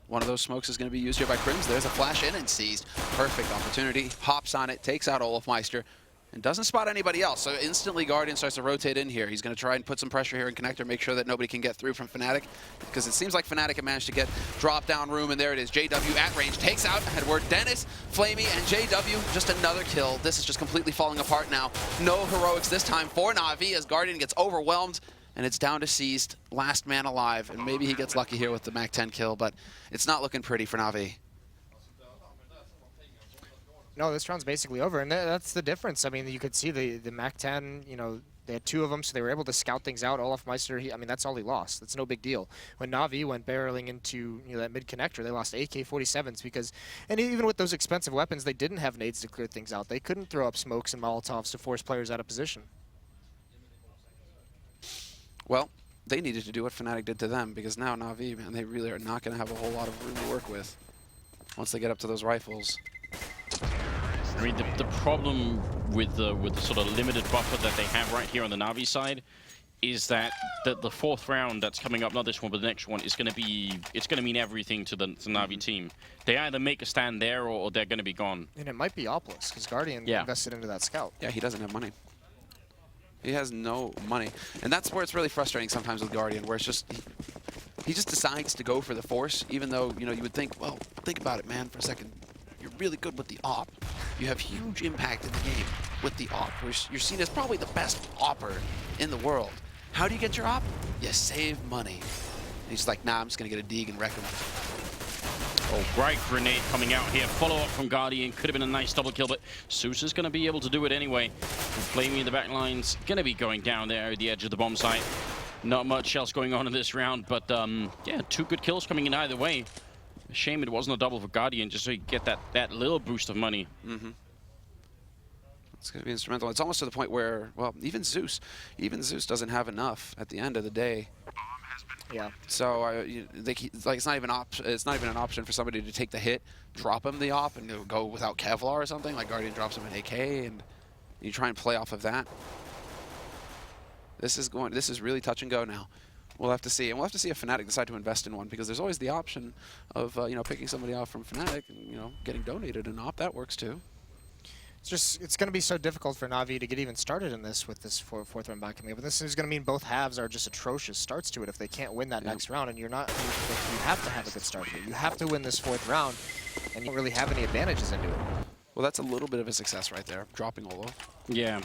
One of those smokes is going to be used here by Crims. There's a flash in and seized. Perfect opportunity. Hops on it, takes out Olafmeister, and doesn't spot anybody else. So instantly Guardian starts to rotate in here. He's going to try and put some pressure here in Connector, make sure that nobody can get through from Fnatic, because it seems like Fnatic have managed to get drop-down room, and there it is. JW at range, takes out Edward. Dennis, Flamey, and JW, just another kill. This is just completely falling apart now. No heroics this time for NaVi as Guardian gets overwhelmed, and it's down to seized, last man alive, and maybe he gets lucky here with the MAC-10 kill, but it's not looking pretty for NaVi. No, this round's basically over, and that's the difference. I mean, you could see the MAC-10, you know, they had 2 of them, so they were able to scout things out. Olafmeister, I mean, that's all he lost. That's no big deal. When NaVi went barreling into that mid-connector, they lost AK-47s because, and even with those expensive weapons, they didn't have nades to clear things out. They couldn't throw up smokes and Molotovs to force players out of position. Well, they needed to do what Fnatic did to them, because now NaVi, man, they really are not going to have a whole lot of room to work with once they get up to those rifles. I mean, the problem with the sort of limited buffer that they have right here on the NaVi side is that the 4th round that's coming up, not this one, but the next one, is going to be, it's going to mean everything to the NaVi team. They either make a stand there or they're going to be gone. And it might be Oplus, because Guardian invested into that scout. Yeah, he doesn't have money. He has no money. And that's where it's really frustrating sometimes with Guardian, where it's just, he just decides to go for the force, even though, you know, you would think, well, think about it, man, for a second. You're really good with the op. You have huge impact in the game with the op. You're seen as probably the best opper in the world. How do you get your op? You save money. And he's like, nah, I'm just going to get a Deeg and wreck him. Oh, great grenade coming out here. Follow-up from Guardian. Could have been a nice double kill, but Zeus is going to be able to do it anyway. And Flamey in the back line's going to be going down there at the edge of the bomb site. Not much else going on in this round, but yeah, 2 good kills coming in either way. A shame it wasn't a double for Guardian, just so you get that little boost of money. Mm-hmm. It's going to be instrumental. It's almost to the point where, well, even Zeus doesn't have enough at the end of the day. Yeah. So it's not even an option for somebody to take the hit, drop him the op, and go without Kevlar or something. Like Guardian drops him an AK, and you try and play off of that. This is really touch and go now. We'll have to see, and we'll have to see if Fnatic decide to invest in one, because there's always the option of you know, picking somebody off from Fnatic and, you know, getting donated an op. That works too. It's going to be so difficult for Na'Vi to get even started in this with this fourth round back coming up. But this is going to mean both halves are just atrocious starts to it if they can't win that next round. And you have to have a good start here. You have to win this fourth round, and you don't really have any advantages into it. Well, that's a little bit of a success right there, dropping Olo. Yeah.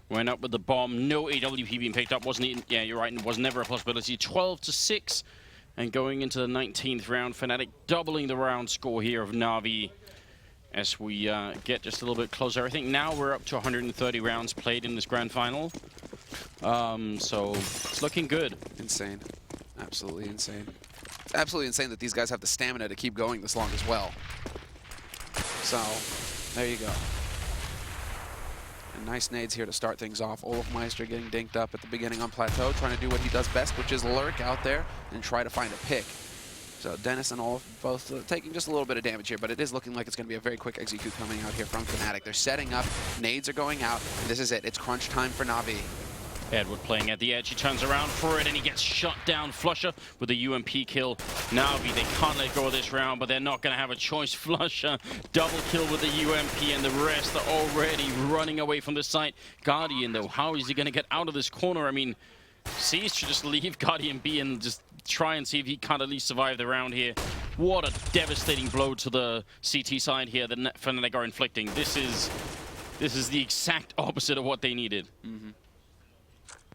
Went up with the bomb. No AWP being picked up. Wasn't it? Yeah, you're right. It was never a possibility. 12-6. And going into the 19th round, Fnatic doubling the round score here of Na'Vi. As we get just a little bit closer. I think now we're up to 130 rounds played in this grand final. So it's looking good. Insane. Absolutely insane. It's absolutely insane that these guys have the stamina to keep going this long as well. So, there you go. And nice nades here to start things off. Olofmeister getting dinked up at the beginning on plateau, trying to do what he does best, which is lurk out there and try to find a pick. So Dennis and Olaf both taking just a little bit of damage here, but it is looking like it's going to be a very quick execute coming out here from Fnatic. They're setting up, nades are going out, and this is it. It's crunch time for Na'Vi. Edward playing at the edge. He turns around for it, and he gets shut down. Flusher with a UMP kill. Na'Vi, they can't let go of this round, but they're not going to have a choice. Flusher, double kill with the UMP, and the rest are already running away from the site. Guardian, though, how is he going to get out of this corner? I mean, Seas should just leave Guardian be and just try and see if he can't at least survive the round here. What a devastating blow to the CT side here that Fnatic are inflicting. This is the exact opposite of what they needed. Mm-hmm.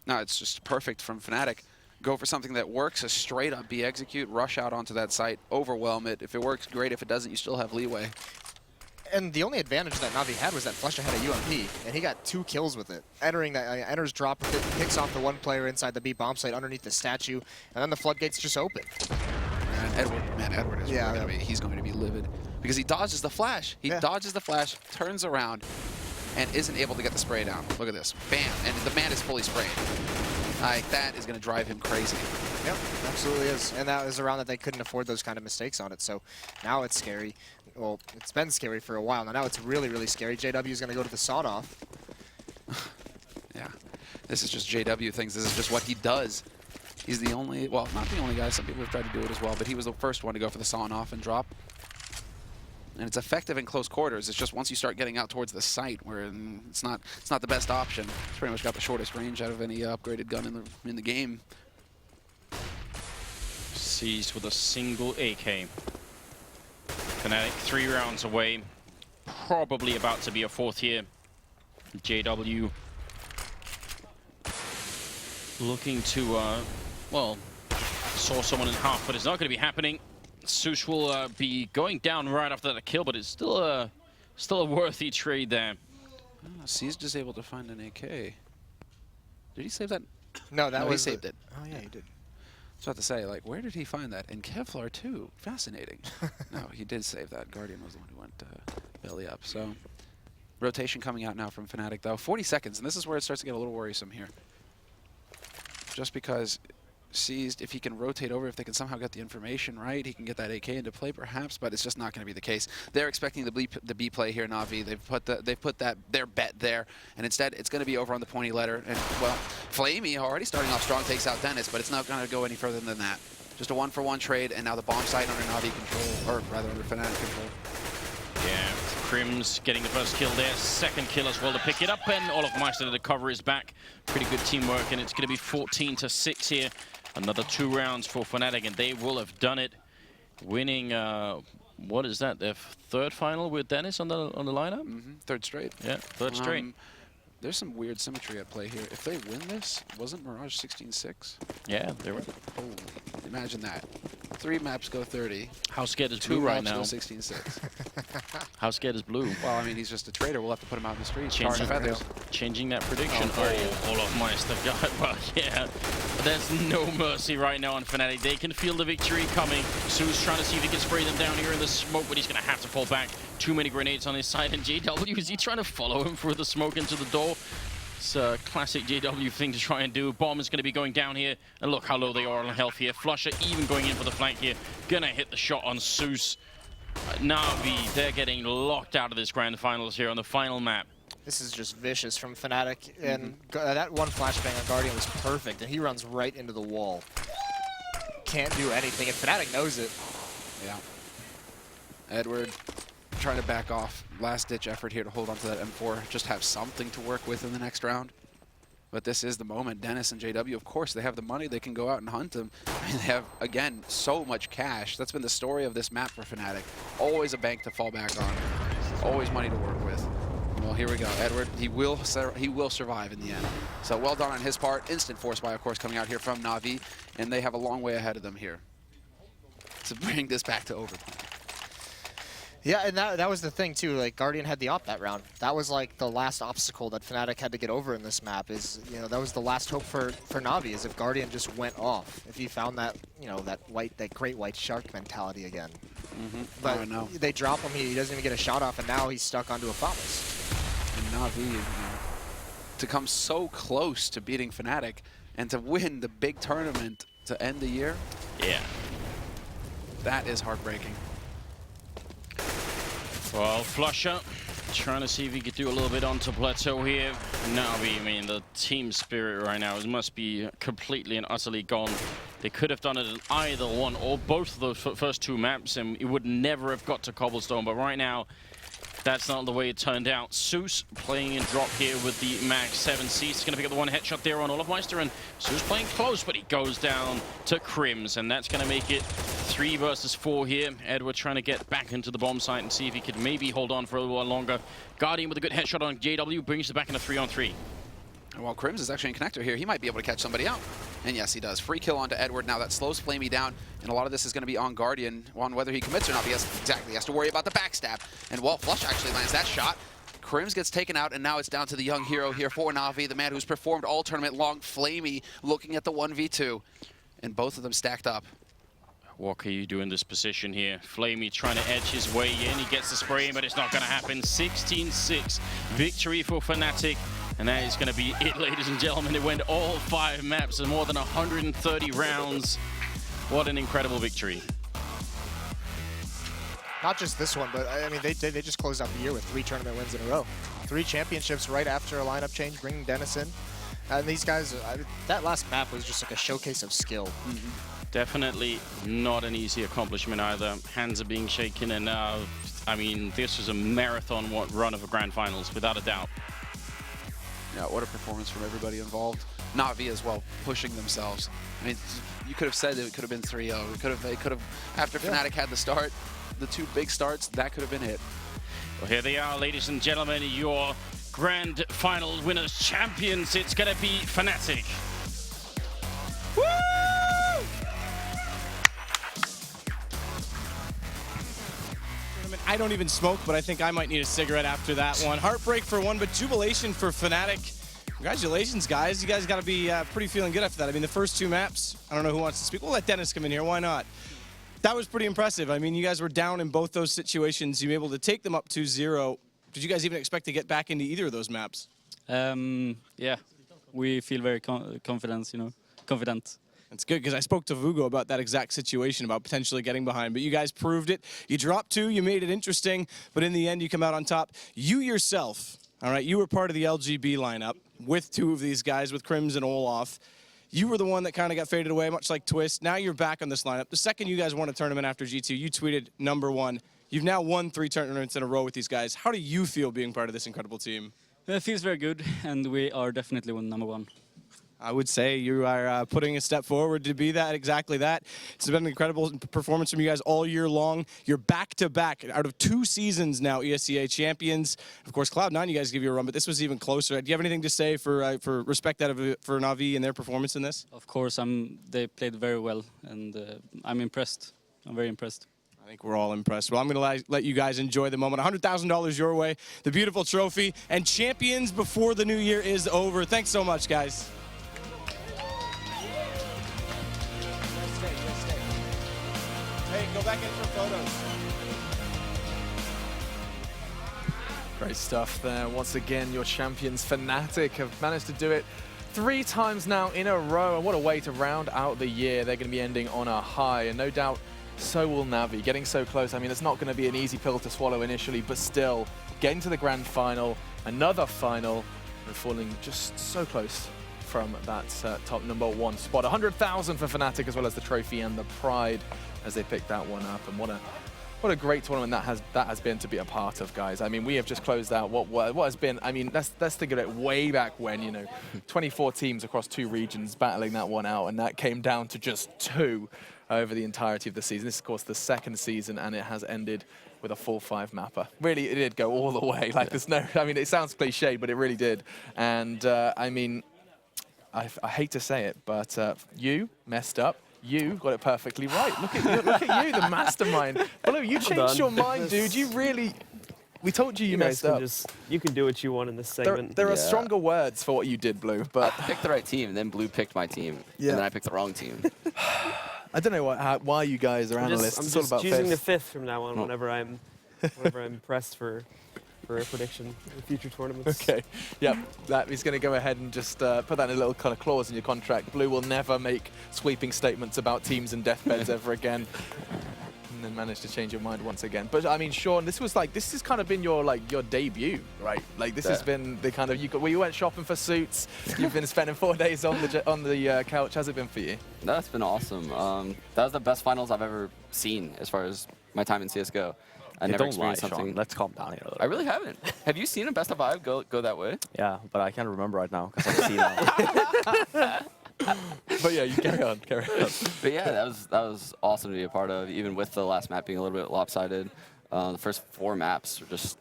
No, it's just perfect from Fnatic. Go for something that works, a straight up B execute, rush out onto that site, overwhelm it. If it works, great. If it doesn't, you still have leeway. And the only advantage that Na'Vi had was that Flusher had a UMP, and he got 2 kills with it. Enters drop with it, picks off the one player inside the B bomb site underneath the statue, and then the floodgates just open. Edward is really gonna be, he's going to be livid because he dodges the flash. He dodges the flash, turns around, and isn't able to get the spray down. Look at this, bam, and the man is fully sprayed. Like, that is going to drive him crazy. Yep, absolutely is. And that was a round that they couldn't afford those kind of mistakes on it. So now it's scary. Well, it's been scary for a while. Now it's really, really scary. JW is going to go to the sawed-off. Yeah, this is just JW things. This is just what he does. He's the only, well, not the only guy. Some people have tried to do it as well, but he was the first one to go for the sawn-off and drop. And it's effective in close quarters. It's just once you start getting out towards the site, where it's not the best option. It's pretty much got the shortest range out of any upgraded gun in the game. Seized with a single AK. Fnatic 3 rounds away. Probably about to be a 4th here. JW looking to, well, saw someone in half, but it's not going to be happening. Sush will be going down right after that kill, but it's still a worthy trade there. Oh, C's just able to find an AK. Did he save that? No, that was he saved it. Oh yeah, he did. I was about to say, like, where did he find that? And Kevlar too. Fascinating. No, he did save that. Guardian was the one who went belly up. So rotation coming out now from Fnatic though. 40 seconds, and this is where it starts to get a little worrisome here. Just because Seized, if he can rotate over, if they can somehow get the information right, he can get that AK into play perhaps, but it's just not going to be the case. They're expecting the B play here, Na'Vi. They've put their bet there, and instead it's going to be over on the pointy letter. And well, Flamey already starting off strong, takes out Dennis, but it's not going to go any further than that. Just a 1-for-1 trade, and now the bomb site under Na'Vi control, or rather under Fnatic control. Yeah, Crims getting the first kill there, second kill as well to pick it up, and Olofmeister to cover his back. Pretty good teamwork, and it's going to be 14-6 here. Another 2 rounds for Fnatic, and they will have done it, winning. What is that? Their 3rd final with Dennis on the lineup. Mm-hmm. 3rd straight. Yeah, 3rd straight. There's some weird symmetry at play here. If they win this, wasn't Mirage 16-6? Yeah, they were. Holy, imagine that. 3 maps go 30. How scared is Blue right now? 16-6. How scared is Blue? Well, I mean, he's just a traitor. We'll have to put him out in the streets. Changing that prediction. Olofmeister guy. Well, yeah. There's no mercy right now on Fnatic. They can feel the victory coming. Su's trying to see if he can spray them down here in the smoke, but he's going to have to fall back. Too many grenades on his side. And JW, is he trying to follow him through the smoke into the door? It's a classic JW thing to try and do. Bomb is going to be going down here. And look how low they are on health here. Flusher even going in for the flank here. Gonna hit the shot on Sus. Na'Vi, they're getting locked out of this grand finals here on the final map. This is just vicious from Fnatic, and that one flashbang on Guardian was perfect, and he runs right into the wall. Can't do anything, and Fnatic knows it. Yeah. Edward trying to back off. Last-ditch effort here to hold on to that M4. Just have something to work with in the next round. But this is the moment. Dennis and JW, of course, they have the money. They can go out and hunt them. I mean, they have, again, so much cash. That's been the story of this map for Fnatic. Always a bank to fall back on. Always money to work with. Well, here we go. Edward, he will survive in the end. So well done on his part. Instant force buy, of course, coming out here from NaVi. And they have a long way ahead of them here to bring this back to overtime. Yeah, and that was the thing too. Like Guardian had the op that round. That was like the last obstacle that Fnatic had to get over in this map. Is that was the last hope for NaVi. Is if Guardian just went off, if he found that that great white shark mentality again. But they drop him. He doesn't even get a shot off, and now he's stuck onto a Famas. And NaVi, to come so close to beating Fnatic and to win the big tournament to end the year. Yeah. That is heartbreaking. Well, Flusher trying to see if he could do a little bit onto Plateau here. NaVi, I mean, the team spirit right now must be completely and utterly gone. They could have done it in either one or both of those first two maps, and it would never have got to Cobblestone. But right now, that's not the way it turned out. Zeus playing in drop here with the Max 7C. He's going to pick up the one headshot there on Olofmeister, and Zeus playing close, but he goes down to Crims, and that's going to make it 3 versus 4 here. Edward trying to get back into the bomb site and see if he could maybe hold on for a little while longer. Guardian with a good headshot on JW brings it back into 3-on-3. And while Crims is actually in connector here, he might be able to catch somebody out. And yes, he does. Free kill onto Edward. Now that slows Flamey down, and a lot of this is going to be on Guardian, on whether he commits or not. He has to worry about the backstab. And while Flush actually lands that shot, Crims gets taken out, and now it's down to the young hero here for NaVi, the man who's performed all tournament long. Flamey looking at the 1v2, and both of them stacked up. What can you do in this position here? Flamey trying to edge his way in. He gets the spray in, but it's not going to happen. 16-6 victory for Fnatic. And that is going to be it, ladies and gentlemen. It went all 5 maps and more than 130 rounds. What an incredible victory. Not just this one, but I mean, they just closed out the year with 3 tournament wins in a row. 3 championships right after a lineup change, bringing Dennis in. And these guys, that last map was just like a showcase of skill. Definitely not an easy accomplishment either. Hands are being shaken, and I mean, this was a marathon run of a grand finals, without a doubt. Yeah, what a performance from everybody involved. NaVi as well, pushing themselves. I mean, you could have said it could have been 3-0. They could have, after Fnatic had the start, the 2 big starts, that could have been it. Well, here they are, ladies and gentlemen, your grand final winners champions. It's going to be Fnatic. Woo! I don't even smoke, but I think I might need a cigarette after that one. Heartbreak for one, but jubilation for Fnatic. Congratulations, guys. You guys got to be pretty feeling good after that. I mean, the first 2 maps, I don't know who wants to speak. We'll let Dennis come in here. Why not? That was pretty impressive. I mean, you guys were down in both those situations. You were able to take them up 2-0. Did you guys even expect to get back into either of those maps? Yeah, we feel very confident. It's good, because I spoke to Vugo about that exact situation, about potentially getting behind. But you guys proved it. You dropped 2, you made it interesting, but in the end, you come out on top. You yourself, all right, you were part of the LGB lineup with 2 of these guys, with Crims and Olof. You were the one that kind of got faded away, much like Twist. Now you're back on this lineup. The second you guys won a tournament after G2, you tweeted #1. You've now won 3 tournaments in a row with these guys. How do you feel being part of this incredible team? It feels very good, and we are definitely #1. I would say you are putting a step forward to be that, exactly that. It's been an incredible performance from you guys all year long. You're back-to-back out of 2 seasons now, ESEA champions. Of course, Cloud9, you guys give you a run, but this was even closer. Do you have anything to say for respect for NaVi and their performance in this? Of course, they played very well, and I'm impressed. I'm very impressed. I think we're all impressed. Well, I'm going to let you guys enjoy the moment. $100,000 your way, the beautiful trophy, and champions before the new year is over. Thanks so much, guys. Hey, go back in for photos. Great stuff there. Once again, your champions, Fnatic, have managed to do it 3 times now in a row. And what a way to round out the year. They're going to be ending on a high. And no doubt, so will NaVi. Getting so close. I mean, it's not going to be an easy pill to swallow initially, but still, getting to the grand final, another final, and falling just so close from that top #1 spot. 100,000 for Fnatic, as well as the trophy and the pride as they picked that one up. And what What a great tournament that has been to be a part of, guys. I mean, we have just closed out what has been. I mean, let's think of it way back when, 24 teams across 2 regions battling that one out, and that came down to just 2 over the entirety of the season. This is, of course, the 2nd season, and it has ended with a full 5 mapper. Really, it did go all the way. Like, there's no. I mean, it sounds cliche, but it really did. And I mean, I hate to say it, but you messed up. You got it perfectly right. Look at you, the mastermind. Blue, you changed your mind, dude. You really... We told you messed up. You can do what you want in this segment. There are stronger words for what you did, Blue, but... I picked the right team, and then Blue picked my team, and then I picked the wrong team. I don't know why you guys are analysts. I'm it's all just about choosing fifth. the 5th from now on whenever I'm pressed for a prediction in future tournaments. Okay, yep. He's going to go ahead and just put that in a little kind of clause in your contract. Blue will never make sweeping statements about teams and deathbeds ever again. And then manage to change your mind once again. But I mean, Sean, this has kind of been your debut, right? Like this has been the kind of you went shopping for suits. You've been spending 4 days on the couch. How's it been for you? That's been awesome. That was the best finals I've ever seen as far as my time in CSGO. I never experienced something. Sean. Let's calm down here a little. I really haven't. Have you seen a best of 5 go that way? Yeah, but I can't remember right now because I've seen that. But yeah, you carry on. But yeah, that was awesome to be a part of, even with the last map being a little bit lopsided. The first 4 maps were just,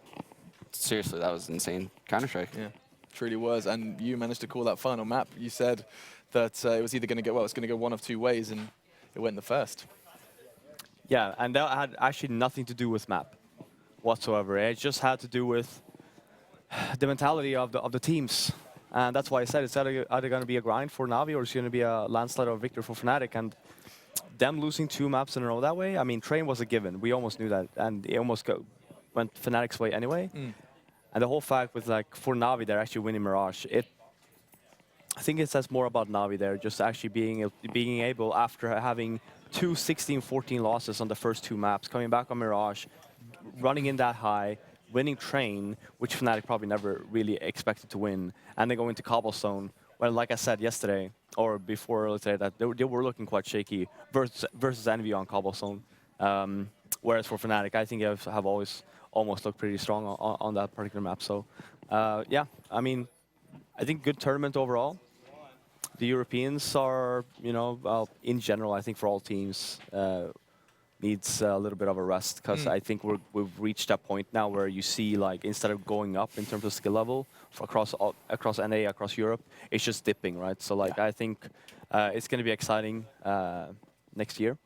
seriously, that was insane. Counterstrike. Yeah, truly was. And you managed to call that final map. You said that it was either going to go, it's going to go one of 2 ways, and it went the first. Yeah, and that had actually nothing to do with map whatsoever. It just had to do with the mentality of the teams. And that's why I said it's either going to be a grind for NaVi or it's going to be a landslide or victory for Fnatic. And them losing 2 maps in a row that way, I mean, Train was a given. We almost knew that. And it almost went Fnatic's way anyway. And the whole fact with, like, for NaVi, they're actually winning Mirage. I think it says more about NaVi there, just actually being able, after having 2 16-14 losses on the first 2 maps, coming back on Mirage, running in that high, winning Train, which Fnatic probably never really expected to win, and then going to Cobblestone, well, like I said yesterday, or before earlier today, that they were looking quite shaky versus NaVi on Cobblestone. Whereas for Fnatic, I think they have always almost looked pretty strong on that particular map. So, yeah, I mean, I think good tournament overall. The Europeans are, well, in general, I think for all teams, needs a little bit of a rest, because I think we've reached that point now where you see, like, instead of going up in terms of skill level across NA, across Europe, it's just dipping, right? So, like, I think it's going to be exciting next year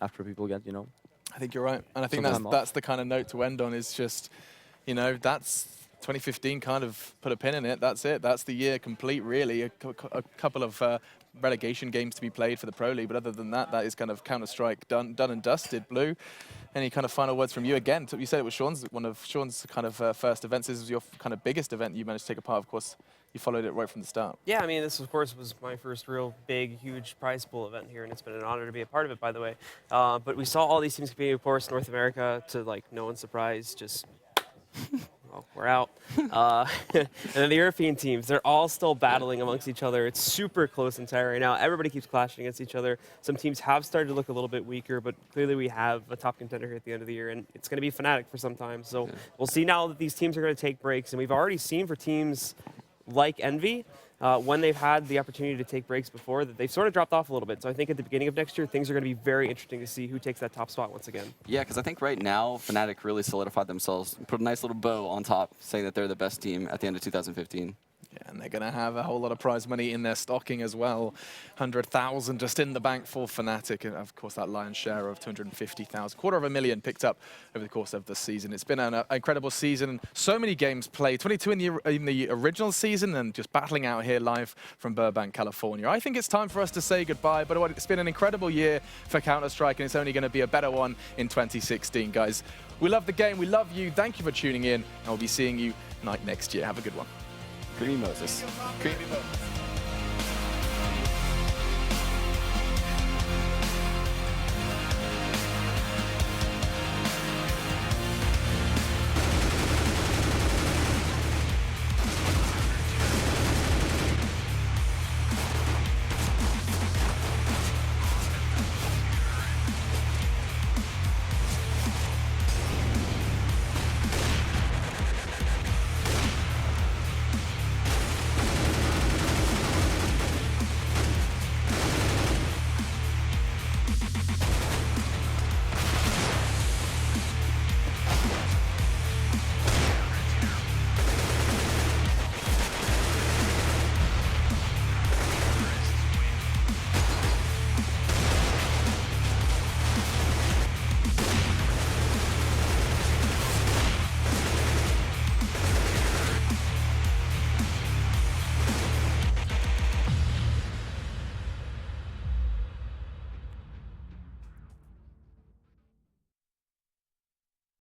after people get, I think you're right. And I think that's the kind of note to end on, is just, that's 2015 kind of put a pin in it. That's it. That's the year complete, really. A couple of relegation games to be played for the Pro League, but other than that, that is kind of Counterstrike done and dusted. Blue, any kind of final words from you? Again, you said it was one of Sean's kind of first events. This was your kind of biggest event you managed to take a part of. Of course, you followed it right from the start. Yeah, I mean, this, of course, was my first real big, huge prize pool event here, and it's been an honor to be a part of it, by the way. But we saw all these teams competing, of course, North America, to, like, no one's surprise, just... Well, we're out. And then the European teams, they're all still battling amongst each other. It's super close and tight right now. Everybody keeps clashing against each other. Some teams have started to look a little bit weaker, but clearly we have a top contender here at the end of the year, and it's going to be Fnatic for some time. So we'll see now that these teams are going to take breaks, and we've already seen for teams like NaVi, when they've had the opportunity to take breaks before, that they've sort of dropped off a little bit. So I think at the beginning of next year, things are going to be very interesting to see who takes that top spot once again. Yeah, because I think right now, Fnatic really solidified themselves, put a nice little bow on top, saying that they're the best team at the end of 2015. Yeah, and they're going to have a whole lot of prize money in their stocking as well. 100,000 just in the bank for Fnatic, and of course that lion's share of 250,000, $250,000 picked up over the course of the season. It's been an incredible season. So many games played, 22 in the original season, and just battling out here live from Burbank, California. I think it's time for us to say goodbye, but it's been an incredible year for Counter-Strike, and it's only going to be a better one in 2016, guys. We love the game. We love you. Thank you for tuning in, and we'll be seeing you next year. Have a good one. Creamy Moses. Creamy Moses.